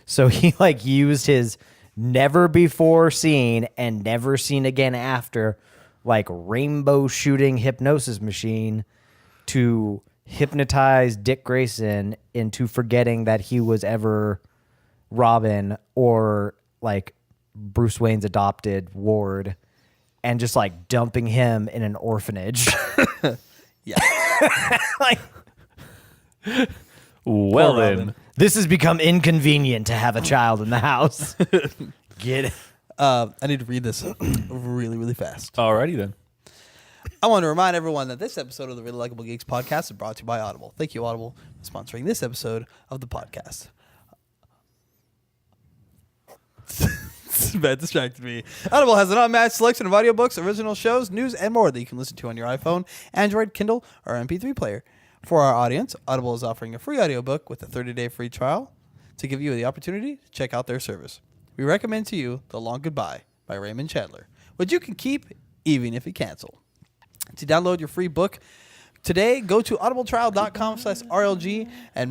So he like used his never before seen and never seen again after like rainbow shooting hypnosis machine to hypnotize Dick Grayson into forgetting that he was ever Robin or like Bruce Wayne's adopted ward, and just like dumping him in an orphanage. Yeah. Like, Well Poor then. Robin. this has become inconvenient to have a child in the house. Get it? I need to read this really, really fast. Alrighty then. I want to remind everyone that this episode of the Really Likable Geeks podcast is brought to you by Audible. Thank you, Audible, for sponsoring this episode of the podcast. That distracted me. Audible has an unmatched selection of audiobooks, original shows, news, and more that you can listen to on your iPhone, Android, Kindle, or MP3 player. For our audience, Audible is offering a free audiobook with a 30-day free trial to give you the opportunity to check out their service. We recommend to you The Long Goodbye by Raymond Chandler, which you can keep even if you cancel. To download your free book today, go to audibletrial.com/RLG and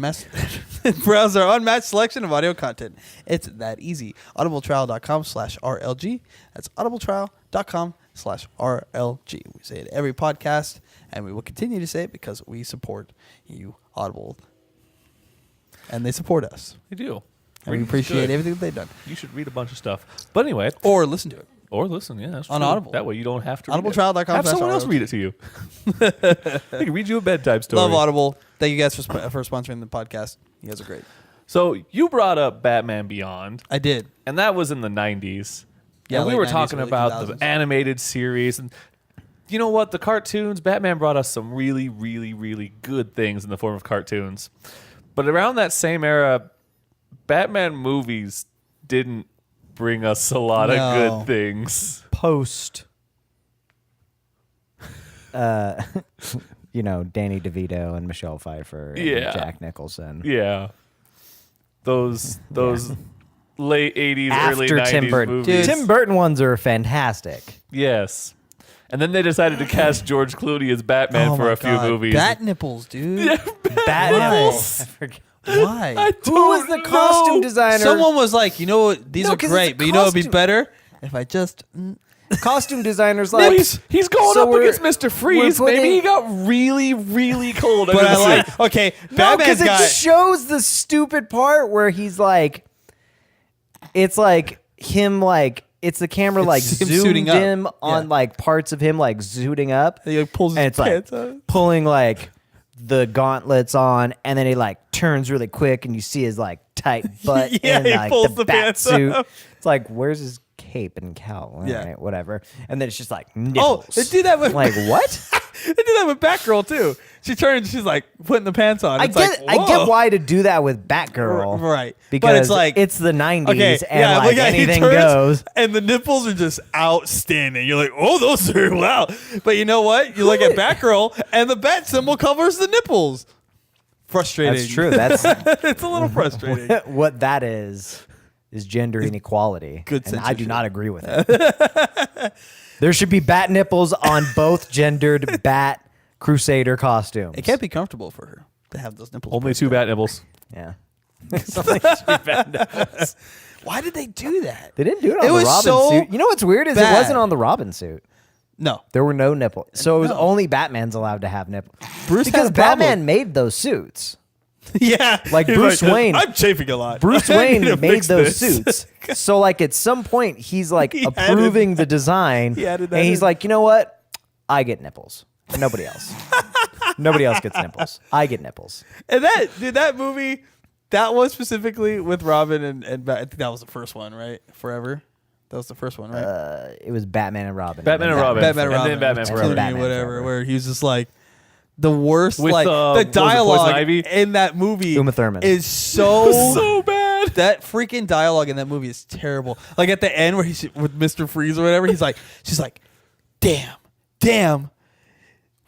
browse our unmatched selection of audio content. It's that easy. audibletrial.com/RLG. That's audibletrial.com/RLG. We say it every podcast, and we will continue to say it because we support you, Audible. And they support us. They do. And we appreciate everything that they've done. You should read a bunch of stuff. But anyway. Or listen to it. Or listen, yeah. That's On true. Audible. That way you don't have to audibletrial.com/RLG. Have someone else read it to you. They can read you a bedtime story. Love Audible. Thank you guys for sponsoring the podcast. You guys are great. So you brought up Batman Beyond. I did. And that was in the 90s. Yeah, and we late were 90s, talking early about 2000s. the animated series. And you know what? The cartoons, Batman brought us some really, really, really good things in the form of cartoons. But around that same era, Batman movies didn't bring us a lot of good things. Post, Danny DeVito and Michelle Pfeiffer and Yeah. Jack Nicholson. Yeah. Those late 80s, early After 90s Tim Burton. movies. Tim Burton ones are fantastic. Yes. And then they decided to cast George Clooney as Batman for my a few God. movies. Bat nipples, dude. Bat nipples. I forget. Why? Who was the costume designer? Someone was like, you know what? These No, are 'cause great, it's a but you know what would be costume. better? If I just... costume designers Well, like he's going so up we're- against Mr. Freeze. we're putting- Maybe he got really, really cold. But under I the like... suit. Okay, No, Batman's because got... it shows the stupid part where he's like, it's like him like it's the camera like It's him zoomed suiting up. him on Yeah. like parts of him like zooting up, He like pulls his and it's pants like up. pulling like the gauntlets on, and then he like turns really quick, and you see his like tight butt Yeah, in he like pulls the the bat pants suit. up. It's like, where's his cape and cowl? All Yeah. right, whatever. And then it's just like Oh, nipples. they do that with... like what? They do that with Batgirl, too. She turns, she's like putting the pants on. I It's get like, I get whoa. why to do that with Batgirl, Right. Because But it's like... it's the 90s, Okay, and yeah, like look at he anything turns, goes. and the nipples are just outstanding. You're like, oh, those are wow. But you know what? You look at Batgirl, and the bat symbol covers the nipples. Frustrating. That's true. That's It's a little frustrating. what that is gender inequality. Good and I do censorship. not agree with it. There should be bat nipples on both gendered bat crusader costumes. It can't be comfortable for her to have those nipples. Only pressed two down. bat nibbles. Yeah. Something should be bad nipples. Why did they do that? They didn't do it on It the was Robin so suit. You know what's weird is bad. it wasn't on the Robin suit. No. There were no nipples. So it was No. only Batman's allowed to have nipples. Bruce because had a problem. Batman made those suits. Yeah. Like He's Bruce Wayne. I'm chafing a lot. Bruce I need Wayne to made fix those this." suits. So like at some point he's like He added- approving the design he added that and he's in. like, you know what? I get nipples. And nobody else. Nobody else gets nipples. I get nipples. And that movie, that was specifically with Robin and I think that was the first one, right? Forever. That was the first one, right? It was Batman and Robin. Batman and Robin. Batman and And Robin. then Batman Forever. Clooney, Batman whatever, Forever. where he was just like the worst, With, like what the was it, Poison dialogue Ivy? in that movie. Uma Thurman. is so So bad. That freaking dialogue in that movie is terrible. Like at the end where he's with Mr. Freeze or whatever, she's like, damn,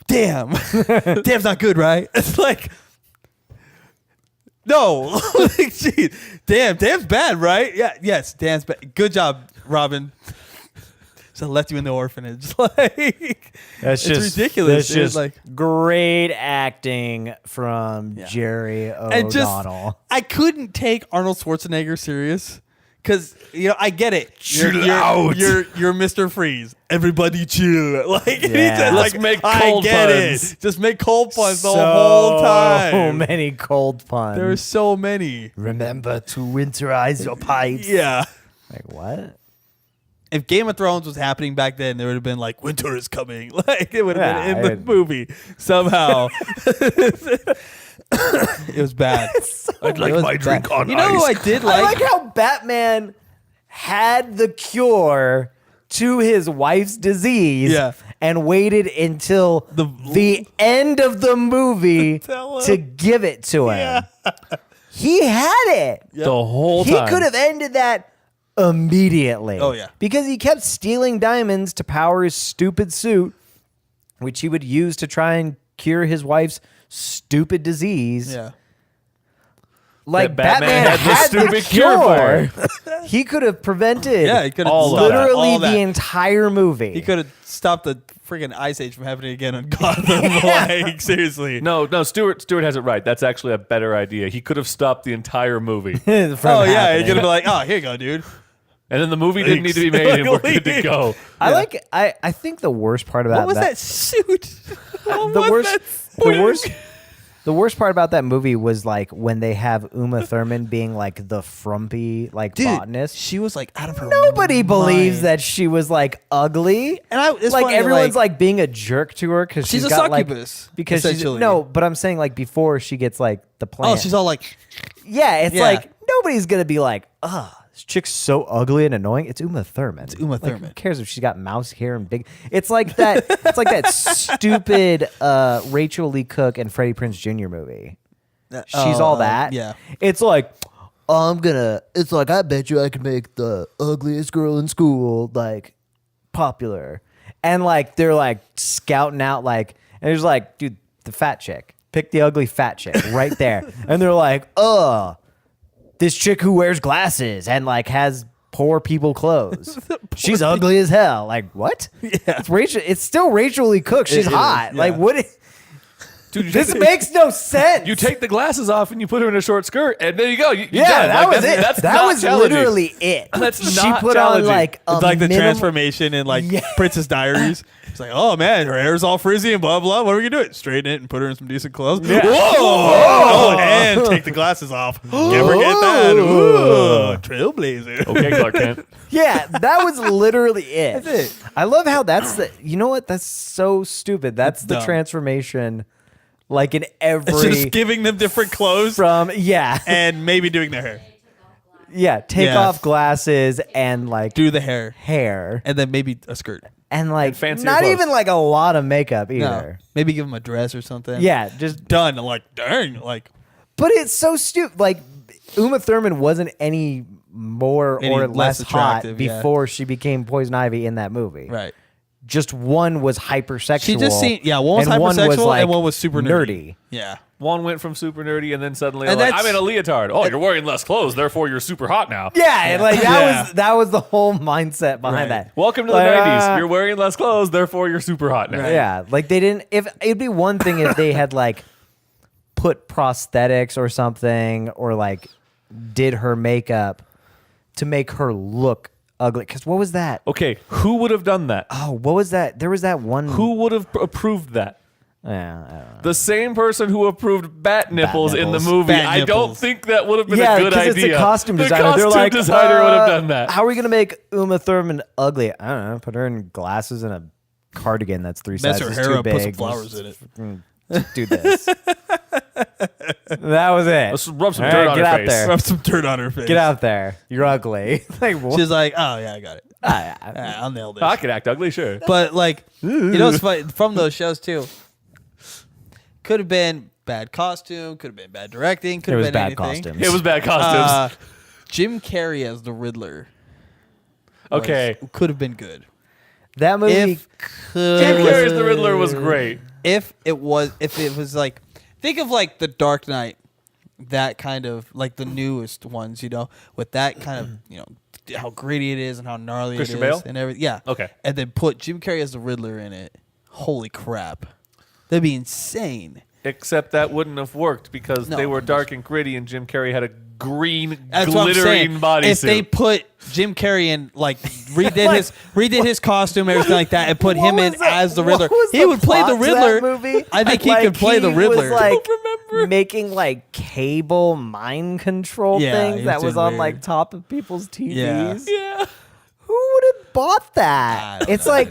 damn's not good, right? It's like, no, like, geez, damn's bad, right? Yeah, yes, damn's bad. Good job, Robin. So I left you in the orphanage. Like, That's it's ridiculous. That's just like, great acting from Jerry and just O'Donnell. I couldn't take Arnold Schwarzenegger serious because I get it. Chill out. You're Mr. Freeze. Everybody chill. Like he Yeah. said, Let's like, make I cold get puns. it. Just make cold puns the whole time. So many cold puns. There were so many. Remember to winterize your pipes. Yeah. Like what? If Game of Thrones was happening back then, there would have been like winter is coming. Like it would have Yeah, been in the movie somehow. It was bad. I'd like It was my drink bad. on You know who I ice. did I like? like how Batman had the cure to his wife's disease Yeah. and waited until the end of the movie Tell him. to give it to him. He had it. The whole He time. could have ended that immediately. Oh, yeah. Because he kept stealing diamonds to power his stupid suit, which he would use to try and cure his wife's stupid disease. Yeah. Like That Batman Batman, had the had stupid cure cure. He could have prevented Yeah, he could have All of stopped that. literally all that. the entire movie. He could have stopped the freaking ice age from happening again on Gotham. Like seriously. No, Stuart has it right. That's actually a better idea. He could have stopped the entire movie. From Oh yeah, he happening. could have been like, oh, here you go, dude. And then the movie didn't need to be made and we're good to go. I think the worst part about What was that suit? What the was worst that the suit? worst the worst part about that movie was like when they have Uma Thurman being like the frumpy like botanist. She was like out of her Nobody believes mind. that she was like ugly. And it's like funny, everyone's like being a jerk to her because She's she's a got like succubus, because she's essentially. no, but I'm saying like before she gets like the plant. Oh, she's all like, yeah, it's Yeah. like nobody's gonna be like, this chick's so ugly and annoying. It's Uma Thurman. It's Uma Who Thurman. cares if she's got mouse hair and big? It's like that. It's like that stupid Rachel Lee Cook and Freddie Prinze Jr. movie. She's all that. yeah. It's like It's like I bet you I can make the ugliest girl in school like popular, and like they're like scouting out like, and there's like, dude, the fat chick. Pick the ugly fat chick right there, and they're like, this chick who wears glasses and like has poor people clothes. She's ugly as hell. Like what? Yeah, it's Rachel. It's still Rachel Lee Cook. She's It hot. is, Like yeah. what? Dude, This makes no sense. You take the glasses off and you put her in a short skirt, and there you go. You're yeah, done. that Like, was it. That's that not was challenging. literally it. That's she not put challenging. on like a It's like the minimum- transformation in like Princess Diaries. It's like, oh man, her hair's all frizzy and blah blah. What are we gonna do? Straighten it and put her in some decent clothes. Whoa! Oh, and take the glasses off. Never get that. Ooh, trailblazer. Okay, Clark Kent. Yeah, that was literally it. That's it. I love how that's the. You know what? That's so stupid. That's the dumb. transformation. Like in It's every just giving them different clothes from and maybe doing their hair. take Yeah. off glasses and like Do the hair hair and then maybe a skirt. and like And fancier not clothes. even like a lot of makeup No, either. maybe give them a dress or something. Yeah, just done. I'm like, dang, like but it's so stupid. Like Uma Thurman wasn't any more Any or less less hot attractive, yeah. before she became Poison Ivy in that movie. right. Just one was hypersexual. She just seemed one was and hypersexual like, and one was super nerdy. Yeah. One went from super nerdy, and then suddenly, And like, that's- I'm in a leotard. Oh, you're wearing less clothes, therefore you're super hot now. Yeah, and like Yeah. that was the whole mindset behind Right. that. Welcome to the Like, 90s. You're wearing less clothes, therefore you're super hot now. Yeah, like they didn't. If it'd be one thing if they had like put prosthetics or something, or like did her makeup to make her look ugly. Because what was that? Okay, who would have done that? Oh, what was that? There was that one. Who would have approved that? Yeah, I don't know. The same person who approved bat nipples in the nipples. movie. Bat I don't nipples. think that would have been Yeah, a good because idea. it's a costume The designer. costume They're like, designer would have done that. How are we gonna make Uma Thurman ugly? I don't know. Put her in glasses and a cardigan that's 3 Mess sizes her hair too up, big. put some flowers in it. Do this. That was it. Let's rub some All dirt right, on get her out face. there. Rub some dirt on her face. Get out there. You're ugly. Like, what? She's like, oh yeah, I got it. Ah, I'll nail this. I could act ugly, sure. But like, you know, it's funny, from those shows too. Could have been bad costume. Could have been bad directing. Could It have was been bad anything. costumes. It was bad costumes. Jim Carrey as the Riddler. Okay. Could have been good. That movie. If Jim Carrey's The Riddler was great. if it was like, think of like the Dark Knight, that kind of like the newest ones, you know, with that kind of, you know, how gritty it is and how gnarly Christian it is Bale? and everything. Yeah. Okay. And then put Jim Carrey as the Riddler in it. Holy crap. That'd be insane. Except that wouldn't have worked because No. they were dark and gritty, and Jim Carrey had a green, That's what I'm saying. glittering bodysuit. If they put Jim Carrey in, like, redid his costume, everything like that, and put him in as the Riddler, he would play the Riddler. Movie? I think he could play the Riddler. Was like remember. making like cable mind control Yeah, things he that was was doing on weird. like top of people's TVs. Yeah. yeah. Who would have bought I that? don't It's know, like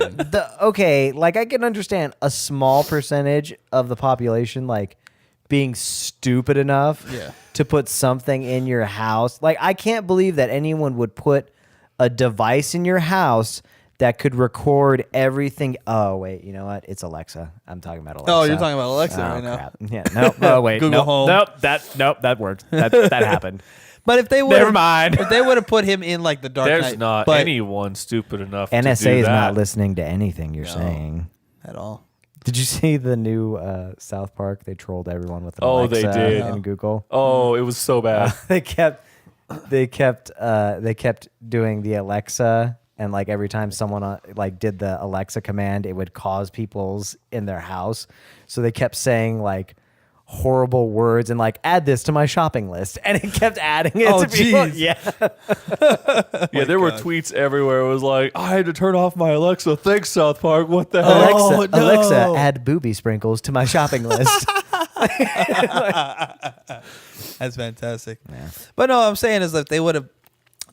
dude. like I can understand a small percentage of the population like being stupid enough Yeah. to put something in your house. Like I can't believe that anyone would put a device in your house that could record everything. Oh wait, you know what? It's Alexa. I'm talking about Alexa. Oh, you're talking about Alexa Oh, right now. crap. Yeah. No. Oh wait. Google nope, Home. That worked. That happened. But if they would, Never mind. If they would have put him in like the Dark There's Knight, not but anyone stupid enough to NSA do is that. not listening to anything you're saying. at all. Did you see the new South Park? They trolled everyone with an Oh, they Alexa did. in Google. Oh, it was so bad. They kept doing the Alexa, and like every time someone like did the Alexa command, it would cause people's in their house. So they kept saying like horrible words and like add this to my shopping list, and it kept adding it Oh, to people. jeez. Yeah, Yeah, there were tweets everywhere. It was like, I had to turn off my Alexa. Thanks, South Park. What the hell? Alexa, no. Alexa, add booby sprinkles to my shopping list. That's fantastic. Yeah. But no, what I'm saying is that they would have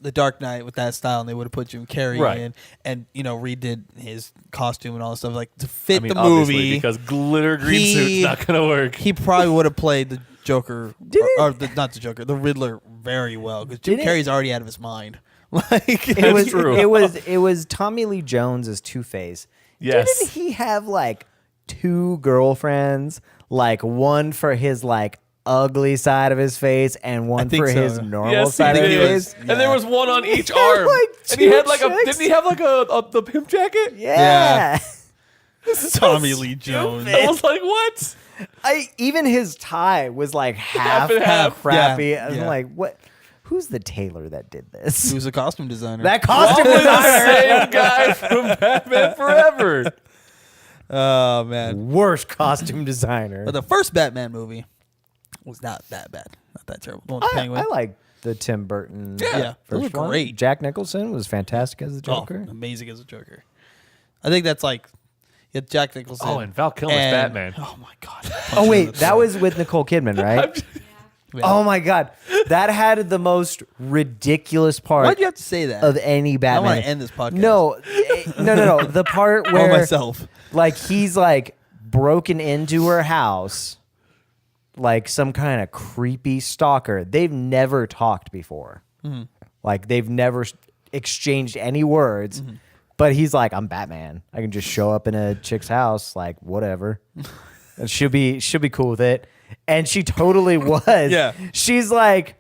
the Dark Knight with that style, and they would have put Jim Carrey Right. in, and you know redid his costume and all that stuff like to fit I mean, the obviously, movie. because glitter green suit's not going to work. He probably would have played the Joker, not the Joker, the Riddler very well because Jim Didn't- Carrey's already out of his mind. Like It was true. It was Tommy Lee Jones as Two-Face. Yes. Didn't he have like 2 girlfriends? Like one for his like ugly side of his face and one think for so. his normal Yes, he side of did. his face. And there was one on each had, arm. like, and he 2 had like a. chicks. Didn't he have like the pimp jacket? Yeah. Tommy Lee Jones. I was like, what? Even his tie was like half and half. crappy. Yeah, I'm yeah. like, what? Who's the tailor that did this? He was a costume designer. That costume Probably the designer. same guy from Batman Forever. Oh man. Worst costume designer. But the first Batman movie was not that bad. Not that terrible. The one with the Penguin. I like the Tim Burton. Yeah, those first were one. great. Jack Nicholson was fantastic as the Joker. Oh, amazing as a Joker. I think that's like Jack Nicholson. Oh, and Val Kilmer's and- Batman. Oh my god. Oh wait, that was with Nicole Kidman, right? Yeah. Oh my god, that had the most ridiculous part Why'd you have to say that? of any I Batman. want to end this podcast. No. The part Or where myself. like he's like broken into her house, like some kind of creepy stalker. They've never talked before. Like they've never exchanged any words. But he's like, I'm Batman. I can just show up in a chick's house, like whatever, and she'll be cool with it. And she totally was. Yeah. She's like,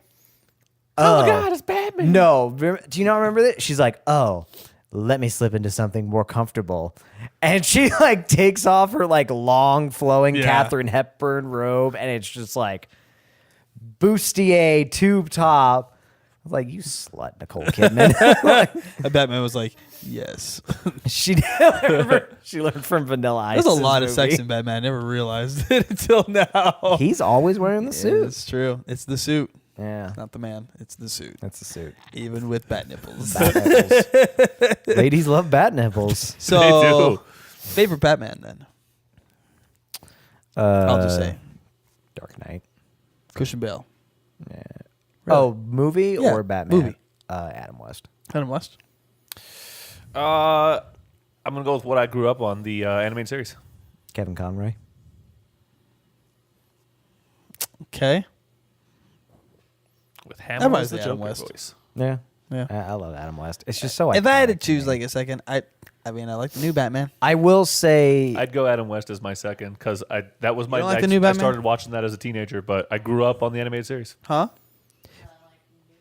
Oh my God, it's Batman. no. Do you not remember that? She's like, oh, let me slip into something more comfortable. And she like takes off her like long flowing Yeah. Katharine Hepburn robe, and it's just like bustier tube top. I was like, you slut, Nicole Kidman. And Batman was like, yes. she learned from Vanilla Ice. There's a lot of sex in Batman. I never realized it until now. He's always wearing the Yeah, suit. it's true. It's the suit. Yeah. It's not the man. It's the suit. That's the suit. Even with bat nipples. Bat nipples. Ladies love bat nipples. So, They do. favorite Batman then? I'll just say Dark Knight. Christian Bale. Yeah. Really? Oh, movie Yeah, or Batman? movie. Adam West. Adam West. I'm gonna go with what I grew up on, the animated series. Kevin Conroy. Okay. With That Hamill might as the be Adam Joker West. voice. Yeah. Yeah. I love Adam West. It's just so. If I had to iconic choose me. like a second, I mean, I like the new Batman. I will say, I'd go Adam West as my second because that was my. don't like I, the new I Batman? started watching that as a teenager, but I grew up on the animated series. Huh?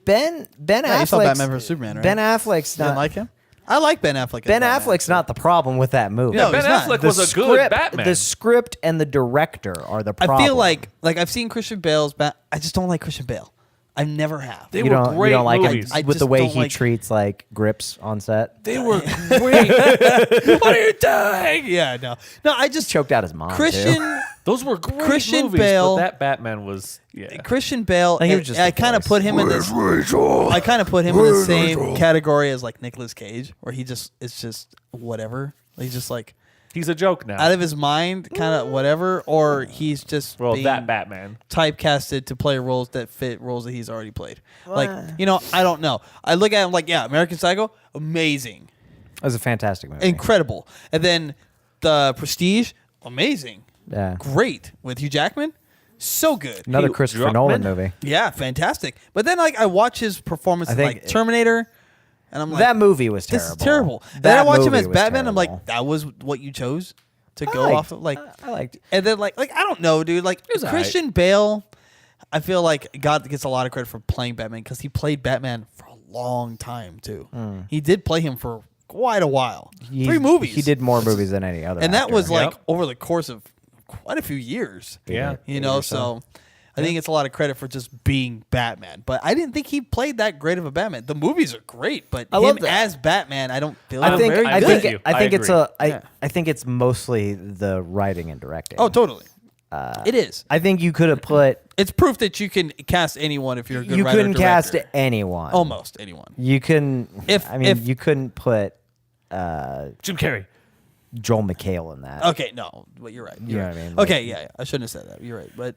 Ben Yeah, you saw Affleck's Batman vs Superman, right? Ben Affleck's You didn't not like him? I like Ben Affleck. as Ben Batman, Affleck's not the problem with that movie. No, Ben he's not. Affleck The was a good script- Batman. The script and the director are the problem. I feel like I've seen Christian Bale's I just don't like Christian Bale. I never have. They you were don't great like movies. it I with the just way don't he like- treats like grips on set. They were great. What are you doing? Yeah, no. I just Choked out his mom. too. Christian Those were great Christian movies, Bale- but that Batman was Christian Bale. Like, he was just I the kind of voice. put him in this. I kind of put him in the same category as like Nicolas Cage, where it's just whatever. He's just like he's a joke now. out of his mind, kind of whatever, or he's just well, being that Batman. typecasted to play roles that fit roles that he's already played. Like, I don't know. I look at him like, yeah, American Psycho, amazing, It was a fantastic movie. incredible, and then The Prestige, amazing, Yeah. great with Hugh Jackman, so good. Another Hugh Christopher Jackman? Nolan movie. Yeah, fantastic. But then like I watch his performance I in think like Terminator, and I'm like, That movie was this terrible. is terrible. And That then I watch him movie as was Batman. I'm terrible. like, that was what you chose to I go liked- off of, like. I liked. And then like I don't know, dude. Like was Christian Bale, I feel like God gets a lot of credit for playing Batman because he played Batman for a long time too. He did play him for quite a while. 3 movies. He did more movies than any other. and that actor. was like Yep. over the course of quite a few years. Yeah. You know, so I think it's a lot of credit for just being Batman. But I didn't think he played that great of a Batman. The movies are great, but I him love that. as Batman, I don't feel. I think. very I good. think. I I think it's agree. I think it's mostly the writing and directing. Oh, totally. It is. I think you could have put. It's proof that you can cast anyone if you're a good You writer or couldn't cast director. anyone. Almost anyone. You couldn't. If- I mean, if- you couldn't put Jim Carrey. Joel McHale in that. Okay, no, but you're right. You You're know right. what I mean? Like- Okay, yeah, I shouldn't have said that. You're right. But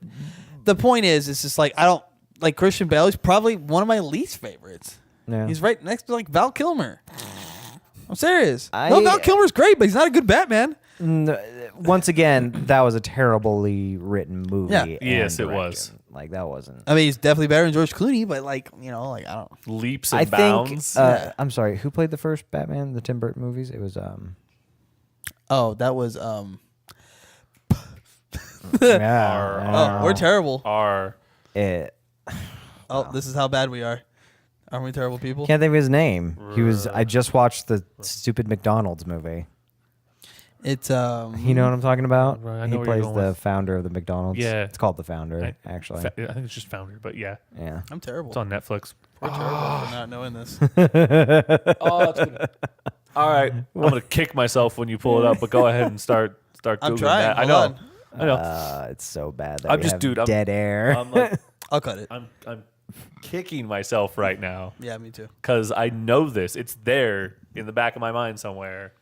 the point is, it's just like I don't like Christian Bale. He's probably one of my least favorites. Yeah. He's right next to like Val Kilmer. I'm serious. I- No, Val Kilmer's great, but he's not a good Batman. Once again, that was a terribly written movie. Yeah. and Yes, it directed. was. Like that wasn't. I mean, he's definitely better than George Clooney, but like I don't. Leaps and I think. bounds. Yeah. I'm sorry. Who played the first Batman? The Tim Burton movies. It was Oh, that was Yeah. Oh, we're terrible. It, Oh, this is how bad we are. Aren't we terrible people? can't think of his name. He was. I just watched the stupid McDonald's movie. It's You know what I'm talking about? Right, I know He where you're plays going the with. founder of the McDonald's. Yeah. It's called The Founder, actually. I think it's just Founder, but yeah, Yeah. I'm terrible. it's on Netflix. We're terrible for not knowing this. Oh, it's good. All right, I'm gonna kick myself when you pull it up, but go ahead and start googling I'm trying. that. I Hold know. on. I know. It's so bad that I'm we just- have dude, I'm- dead air. I'm like, I'll cut it. I'm kicking myself right now Yeah, me too. because I know this. It's there in the back of my mind somewhere,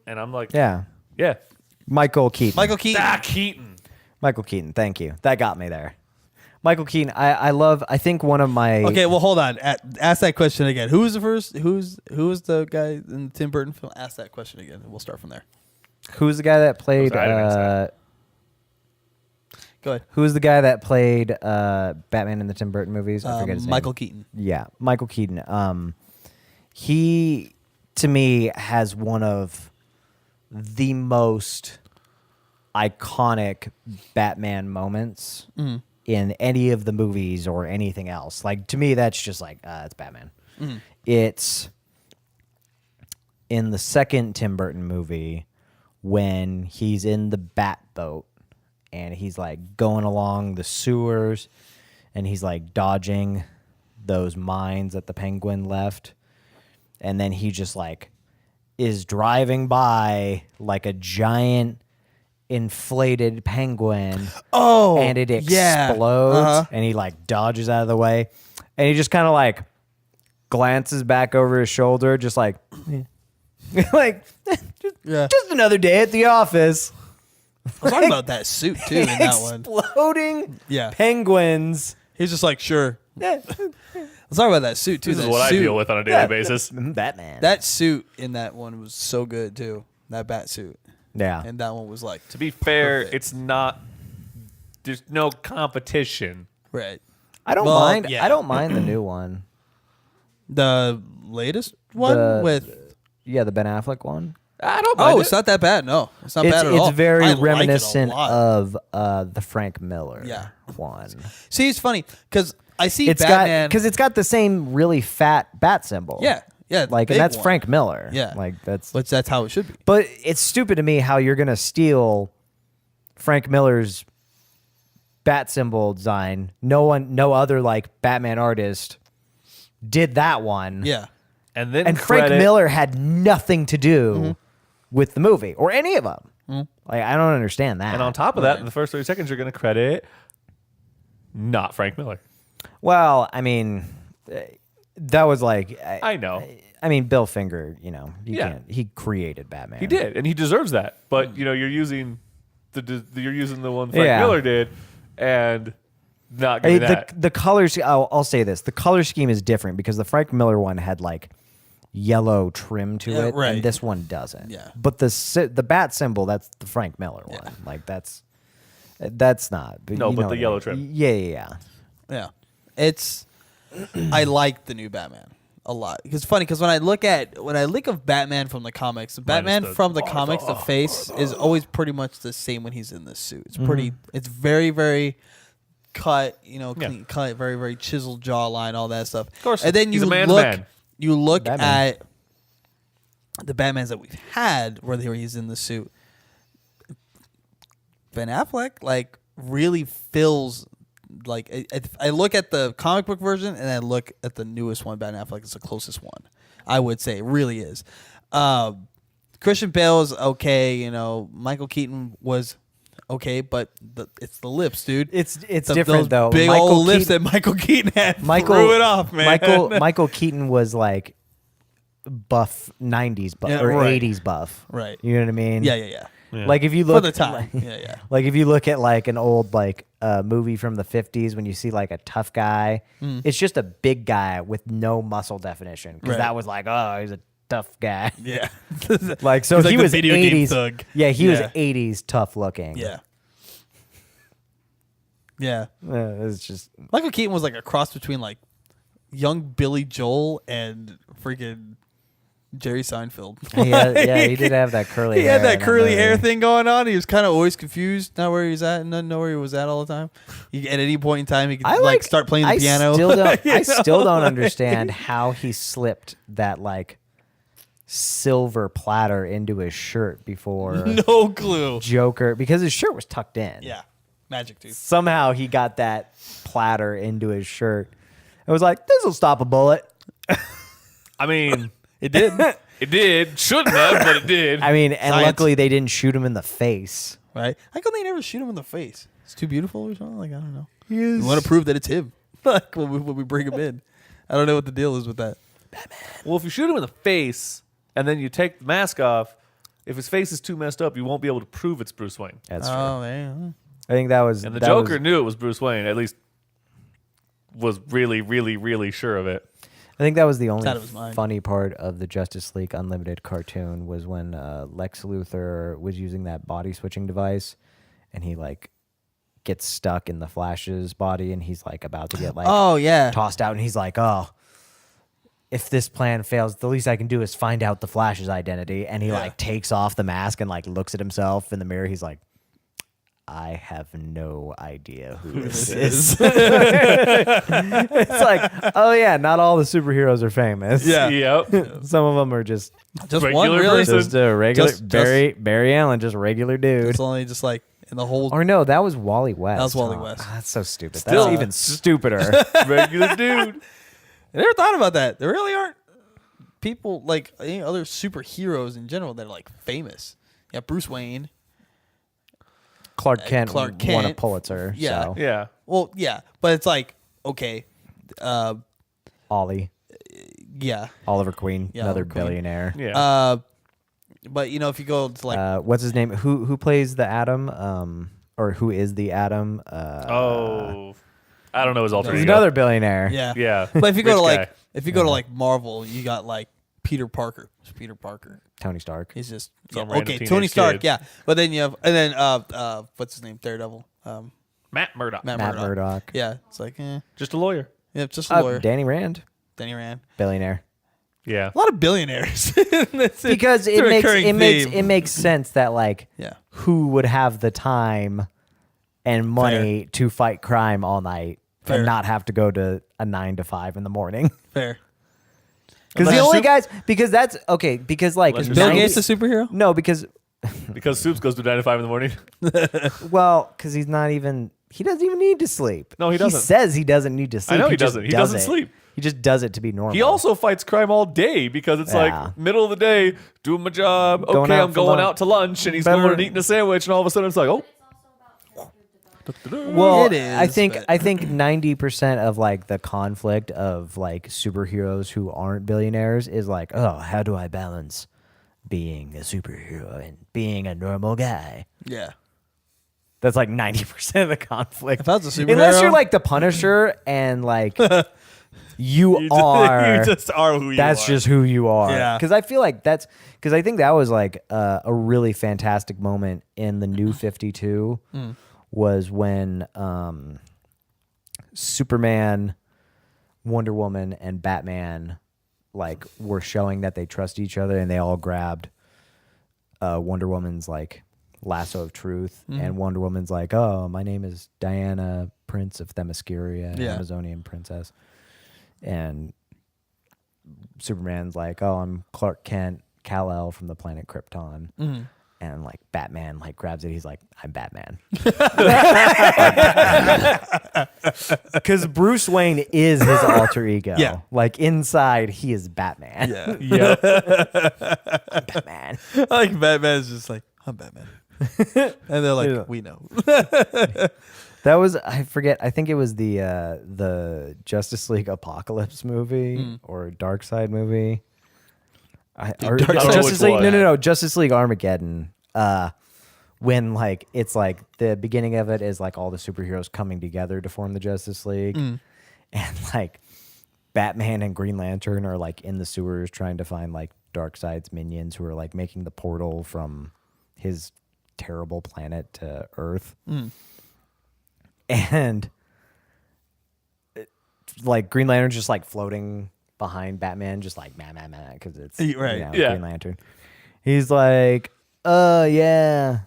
and I'm like, yeah. yeah, Michael Keaton. Michael Keaton. Keaton. Michael Keaton. Thank you. That got me there. Michael Keaton. I think one of my. Okay, well, hold on. Ask that question again. Who was the first? Who was the guy in the Tim Burton film? Ask that question again. We'll start from there. Who's the guy that played? I didn't ask that. Go ahead. Who's the guy that played Batman in the Tim Burton movies? I forget his name. Michael Keaton. Yeah, Michael Keaton. He, to me, has one of the most iconic Batman moments in any of the movies or anything else. Like, to me, that's just like, it's Batman. It's in the second Tim Burton movie when he's in the Bat boat and he's like going along the sewers and he's like dodging those mines that the Penguin left. And then he just like is driving by like a giant inflated penguin. Oh, And it yeah. explodes, Uh-huh. and he like dodges out of the way, and he just kind of like glances back over his shoulder, just like, like Yeah. just another day at the office. I was talking about that suit too in that one. Exploding Yeah. penguins. He's just like, sure. Let's talk about that suit too. This is That what I suit- deal with on a daily basis. Batman. That suit in that one was so good too. That bat suit. Yeah. And that one was like, To be fair, Perfect. it's not. There's no competition. right. I don't Well, mind. yeah. I don't mind the new one. The latest one The- with. Yeah, the Ben Affleck one. I don't mind Oh, it. it's not that bad. No, it's not bad at all. It's very I like it a reminiscent lot. of the Frank Miller Yeah. one. See, it's funny because I see It's Batman. because it's got the same really fat bat symbol. yeah, like, big and that's one. Frank Miller. Yeah. like that's. Which that's how it should be. But it's stupid to me how you're gonna steal Frank Miller's bat symbol design. No other like Batman artist did that one. Yeah, and then and Frank credit- Miller had nothing to do with the movie or any of them. Like I don't understand that. And on top of that, in the first 30 seconds, you're going to credit not Frank Miller. well, I mean, that was like I know. I mean, Bill Finger. You know, you Yeah. can't. He created Batman. He did, and he deserves that. But you're using the one Frank Yeah. Miller did, and not Hey, giving that. the colors. I'll say this: the color scheme is different because the Frank Miller one had like yellow trim to Yeah, it, right. and this one doesn't. Yeah. But the bat symbol, that's the Frank Miller one. Like that's not. No, you but know the what I yellow mean. trim. Yeah. yeah. It's. I like the new Batman a lot. It's funny because when I look of Batman from the comics, Batman the from the comics, the face is always pretty much the same when he's in this suit. It's pretty. It's very very cut. Clean cut, very very chiseled jawline, all that stuff. Of course, and then he's you a man's look. man. You look Batman. at the Batmans that we've had where he's in the suit. Ben Affleck like really fills like I look at the comic book version and I look at the newest one. Ben Affleck is the closest one. I would say it really is. Christian Bale is okay. Michael Keaton was okay, but it's the lips, dude. It's Those different though. Big Michael old lips Keaton- that Michael Keaton had. Michael threw it off, man. Michael Keaton was like buff 90s buff Yeah, or right. 80s buff. Right. You know what I mean? Yeah. Yeah. Like if you For look the time. Yeah. Like if you look at like an old like movie from the 50s when you see like a tough guy, it's just a big guy with no muscle definition because Right. that was like, oh, he's a tough guy. Yeah. Like so He's like he the was video game 80s thug. Yeah, he was Yeah. 80s tough looking. Yeah. Yeah. It's just Michael Keaton was like a cross between like young Billy Joel and freaking Jerry Seinfeld. he did have that curly He hair. had that in curly hair movie. thing going on. He was kind of always confused, not where he was at, and didn't know where he was at all the time. At any point in time, he could like start playing the piano. Still don't, You I know? still don't understand how he slipped that like silver platter into his shirt before No clue. Joker because his shirt was tucked in. Yeah, magic dude. Somehow he got that platter into his shirt. It was like, this will stop a bullet. I mean, It did. it did. Shouldn't have, but it did. I mean, and Science. luckily they didn't shoot him in the face. Right? How come they never shoot him in the face? It's too beautiful or something? Like, I don't know. We want to prove that it's him. Like, when we bring him in. I don't know what the deal is with that. Well, if you shoot him in the face and then you take the mask off, if his face is too messed up, you won't be able to prove it's Bruce Wayne. That's true. Oh, man. I think that was And the that Joker was- knew it was Bruce Wayne. At least was really, really, really sure of it. I think that was the only out of his mind. funny part of the Justice League Unlimited cartoon was when Lex Luthor was using that body switching device, and he like gets stuck in the Flash's body, and he's like about to get like Oh, yeah. tossed out, and he's like, "Oh, if this plan fails, the least I can do is find out the Flash's identity." And he like takes off the mask and like looks at himself in the mirror. He's like, I have no idea who this is. It's like, oh yeah, not all the superheroes are famous. Yeah. Yep. Some of them are just Just one, Regular really? person. just a regular Just- Barry Allen, just a regular dude. It's only just like in the whole. Or no, that was Wally West. That was Wally huh? West. Ah, that's so stupid. Still- That's even stupider. Regular dude. I never thought about that. There really aren't people like any other superheroes in general that are like famous. Yeah, Bruce Wayne. Clark Kent won a Kent. Pulitzer. Yeah. So. Yeah. Well, yeah, but it's like okay, Ollie, yeah, Oliver Queen, Yeah, another Oliver Queen. billionaire. Yeah. but if you go to like What's his name? Who plays the Atom? Or who is the Atom? I don't know his alter He's ego. another billionaire. yeah, Yeah. But if you go to Rich like guy. if you go to like Marvel, you got like Peter Parker. It's Peter Parker. Tony Stark. He's just Some yeah, random okay. teenage Tony Stark, kid. yeah. But then you have and then what's his name? Daredevil. Matt Murdock. Matt Matt Murdock. Murdock. Yeah, it's like Just a lawyer. yeah, just a lawyer. Danny Rand, Danny Rand. billionaire. Yeah. A lot of billionaires. Because It's a it recurring makes theme. it makes sense that like Yeah. who would have the time and money to fight crime all night Fair. and not have to go to a 9 to 5 in the morning. Fair. Because the Unless only Soup- guys, because that's okay. Because like Unless Bill 90 Gates a superhero? No, because Because Soups goes to 9 to 5 in the morning. well, because he doesn't even need to sleep. No, he doesn't. He says he doesn't need to sleep. know he just doesn't. He does doesn't it. sleep. He just does it to be normal. He also fights crime all day because it's Yeah. like middle of the day, doing my job. Going Okay, out I'm for going lunch. out to lunch, and he's Better- going and eating a sandwich, and all of a sudden it's like, oh. Well, It is, I think but- 90% of like the conflict of like superheroes who aren't billionaires is like, oh, how do I balance being a superhero and being a normal guy? Yeah. That's like 90% of the conflict. If I was a superhero, Unless you're like the Punisher and like you are, You just are who you that's are. just who you are. Yeah. Because I feel like because I think that was like a really fantastic moment in the New 52 was when Superman, Wonder Woman, and Batman like were showing that they trust each other, and they all grabbed Wonder Woman's like lasso of truth, and Wonder Woman's like, oh, my name is Diana, Prince of Themyscira, Yeah. Amazonian princess. And Superman's like, oh, I'm Clark Kent, Kal-El from the planet Krypton. And like Batman like grabs it. He's like, I'm Batman. Because Bruce Wayne is his alter ego. Yeah. Like inside, he is Batman. Yeah. Yeah. Batman. Like Batman's just like, I'm Batman. And they're like, Yeah. we know. That was, I forget, I think it was the Justice League Apocalypse movie or Dark Side movie. Or Dark Side. Justice Which League, one? no, Justice League Armageddon. When like it's like the beginning of it is like all the superheroes coming together to form the Justice League, and like Batman and Green Lantern are like in the sewers trying to find like Darkseid's minions who are like making the portal from his terrible planet to Earth, and like Green Lantern's just like floating behind Batman, just like man, because it's Right. Yeah. Green Lantern. He's like, yeah,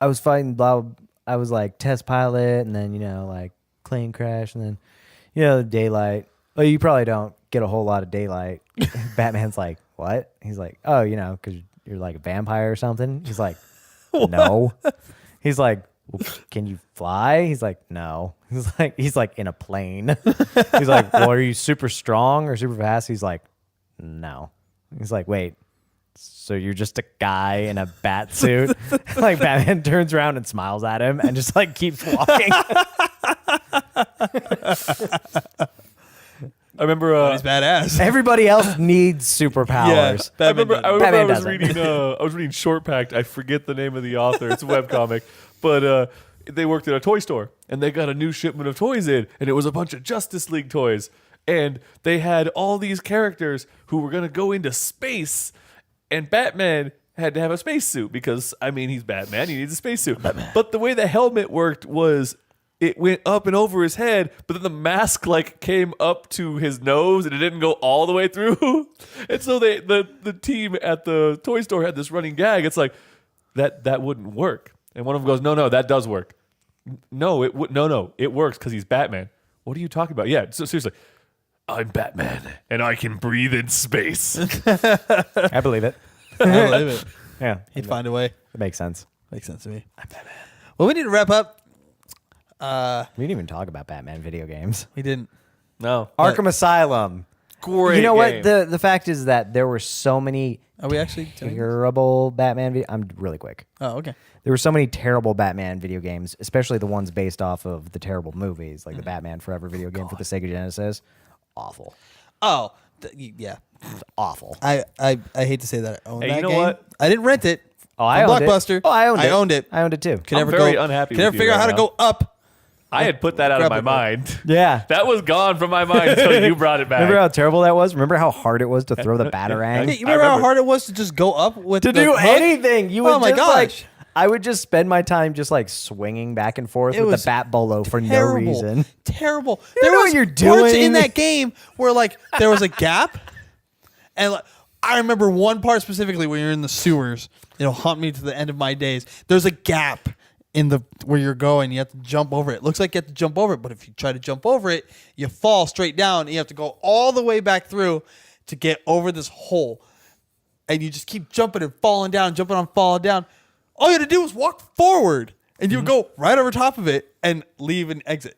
I was fighting I was like test pilot, and then like plane crash, and then daylight. Oh, you probably don't get a whole lot of daylight. Batman's like, what? He's like, oh, because you're like a vampire or something. He's like, no. He's like, well, can you fly? He's like, no. He's like in a plane. He's like, well, are you super strong or super fast? He's like, no. He's like, wait, so you're just a guy in a bat suit? Like Batman turns around and smiles at him and just like keeps walking. I remember. He's badass. Everybody else needs superpowers. I remember Batman I was doesn't. reading. I was reading Short Packed. I forget the name of the author. It's a webcomic, but they worked at a toy store and they got a new shipment of toys in, and it was a bunch of Justice League toys, and they had all these characters who were gonna go into space, and Batman had to have a spacesuit because he's Batman. He needs a spacesuit. But the way the helmet worked was, it went up and over his head, but then the mask like came up to his nose and it didn't go all the way through. And so the team at the toy store had this running gag. It's like that wouldn't work. And one of them goes, no, that does work. No, it works because he's Batman. What are you talking about? Yeah, so seriously, I'm Batman and I can breathe in space. I believe it. I believe it. Yeah, He'd find a way. it makes sense. Makes sense to me. I'm Batman. Well, we need to wrap up. We didn't even talk about Batman video games. We didn't. No, Arkham Asylum. great. You know game. what? The fact is that there were so many Are we actually doing this? terrible Batman. I'm really quick. Oh, okay. There were so many terrible Batman video games, especially the ones based off of the terrible movies, like the Batman Forever video game for the Sega Genesis. Awful. Oh, yeah. Awful. I hate to say that I owned Hey, that you know game. what? I didn't rent it. Oh, I From owned Blockbuster. it. Oh, I owned it. I owned it. I owned it too. Could I'm never very go, unhappy Could with never you figure out right how to now. go up. I had put that out of Grab my it. mind. Yeah. That was gone from my mind until you brought it back. Remember how terrible that was? Remember how hard it was to throw the batarang? Hey, you remember how hard it was to just go up with to the do hook? anything. You would Oh my just gosh. like I would just spend my time just like swinging back and forth It with was the bat bolo for no Terrible. reason. Terrible. You There know was what you're parts doing. in that game where like there was a gap, and like, I remember one part specifically when you're in the sewers. It'll haunt me to the end of my days. There's a gap in the where you're going. You have to jump over it. It looks like you have to jump over it, but if you try to jump over it, you fall straight down. And you have to go all the way back through to get over this hole, and you just keep jumping and falling down, jumping on, falling down. All you had to do was walk forward, and you would go right over top of it and leave and exit.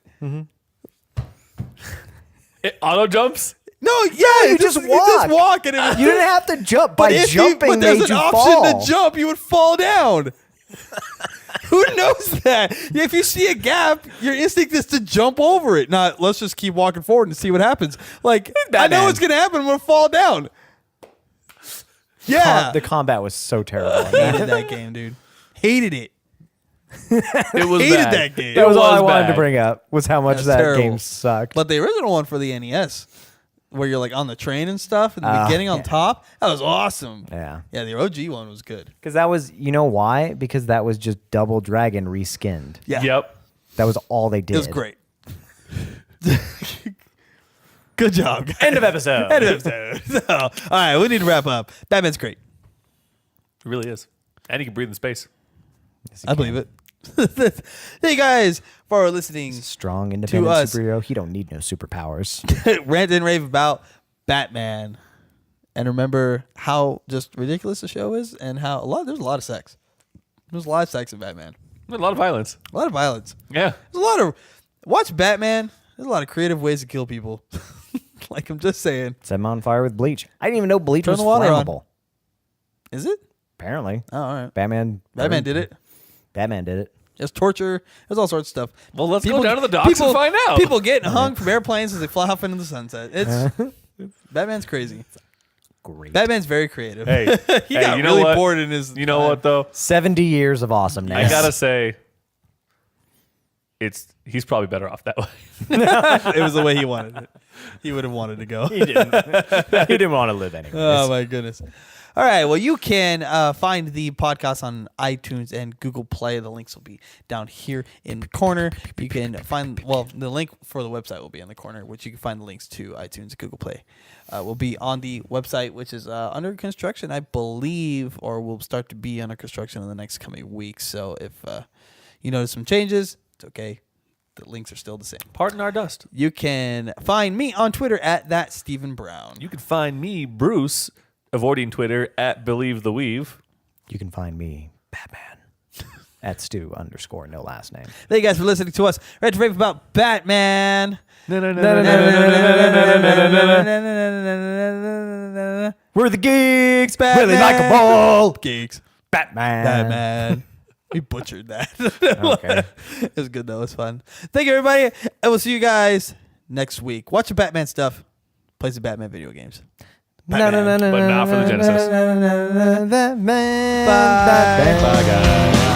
It auto jumps. No, yeah, you just You just walk. walk, and it was You didn't have to jump by jumping but there's made an you option fall. to jump, you would fall down. Who knows that? If you see a gap, your instinct is to jump over it. Not let's just keep walking forward and see what happens. Like I know Batman. what's gonna happen. I'm gonna fall down. Yeah, The combat was so terrible. hated that game, dude. Hated it. It was Hated bad. that game. That was all I was wanted to bad. bring up was how much That's that terrible. game sucked. But the original one for the NES, where you're like on the train and stuff in the Oh, beginning on yeah. top, that was awesome. Yeah. Yeah, the OG one was good. Because that was, you know why? Because that was just Double Dragon reskinned. Yeah. Yep. That was all they did. It was great. Good job, guys. End of episode. End of episode. So, all right, we need to wrap up. Batman's great. It really is. And you can breathe in space. I believe it. Thank you guys for listening. Strong, independent us. superhero. He don't need no superpowers. Rant and rave about Batman. And remember how just ridiculous the show is and how there's a lot of sex. There's a lot of sex in Batman. A lot of violence. A lot of violence. Yeah. There's a lot of watch Batman. There's a lot of creative ways to kill people. Like I'm just saying. Set him on fire with bleach. I didn't even know bleach Turn was the water on. flammable. Is it? Apparently. Oh, all right. Batman Batman did it. Batman did it. There's torture. There's all sorts of stuff. Well, let's go down to the docks and find out. People getting hung from airplanes as they fly off into the sunset. It's Batman's crazy. Great. Batman's very creative. Hey, he hey, got you know really what? bored in his. You know what though? 70 years of awesomeness. I gotta say, he's probably better off that way. It was the way he wanted it. He would have wanted to go. He didn't. He didn't want to live anyway. Oh my goodness. All right. Well, you can find the podcast on iTunes and Google Play. The links will be down here in the corner. You can find, the link for the website will be in the corner, which you can find the links to iTunes and Google Play. Will be on the website, which is under construction, I believe, or will start to be under construction in the next coming weeks. So if you notice some changes, it's okay. The links are still the same. Pardon our dust. You can find me on Twitter at @StephenBrown. You can find me, Bruce, avoiding Twitter at BelieveTheWeave. You can find me, Batman, at Stu _ no last name. Thank you guys for listening to us. Ready to rave about Batman. We're the Geeks. Batman. Really likable. Geeks. Batman. Batman. We butchered that. Okay. It was good though. It was fun. Thank you, everybody. And we'll see you guys next week. Watch the Batman stuff. Play some Batman video games. But not for the Genesis. Batman. Bye. Batman. Bye, guys.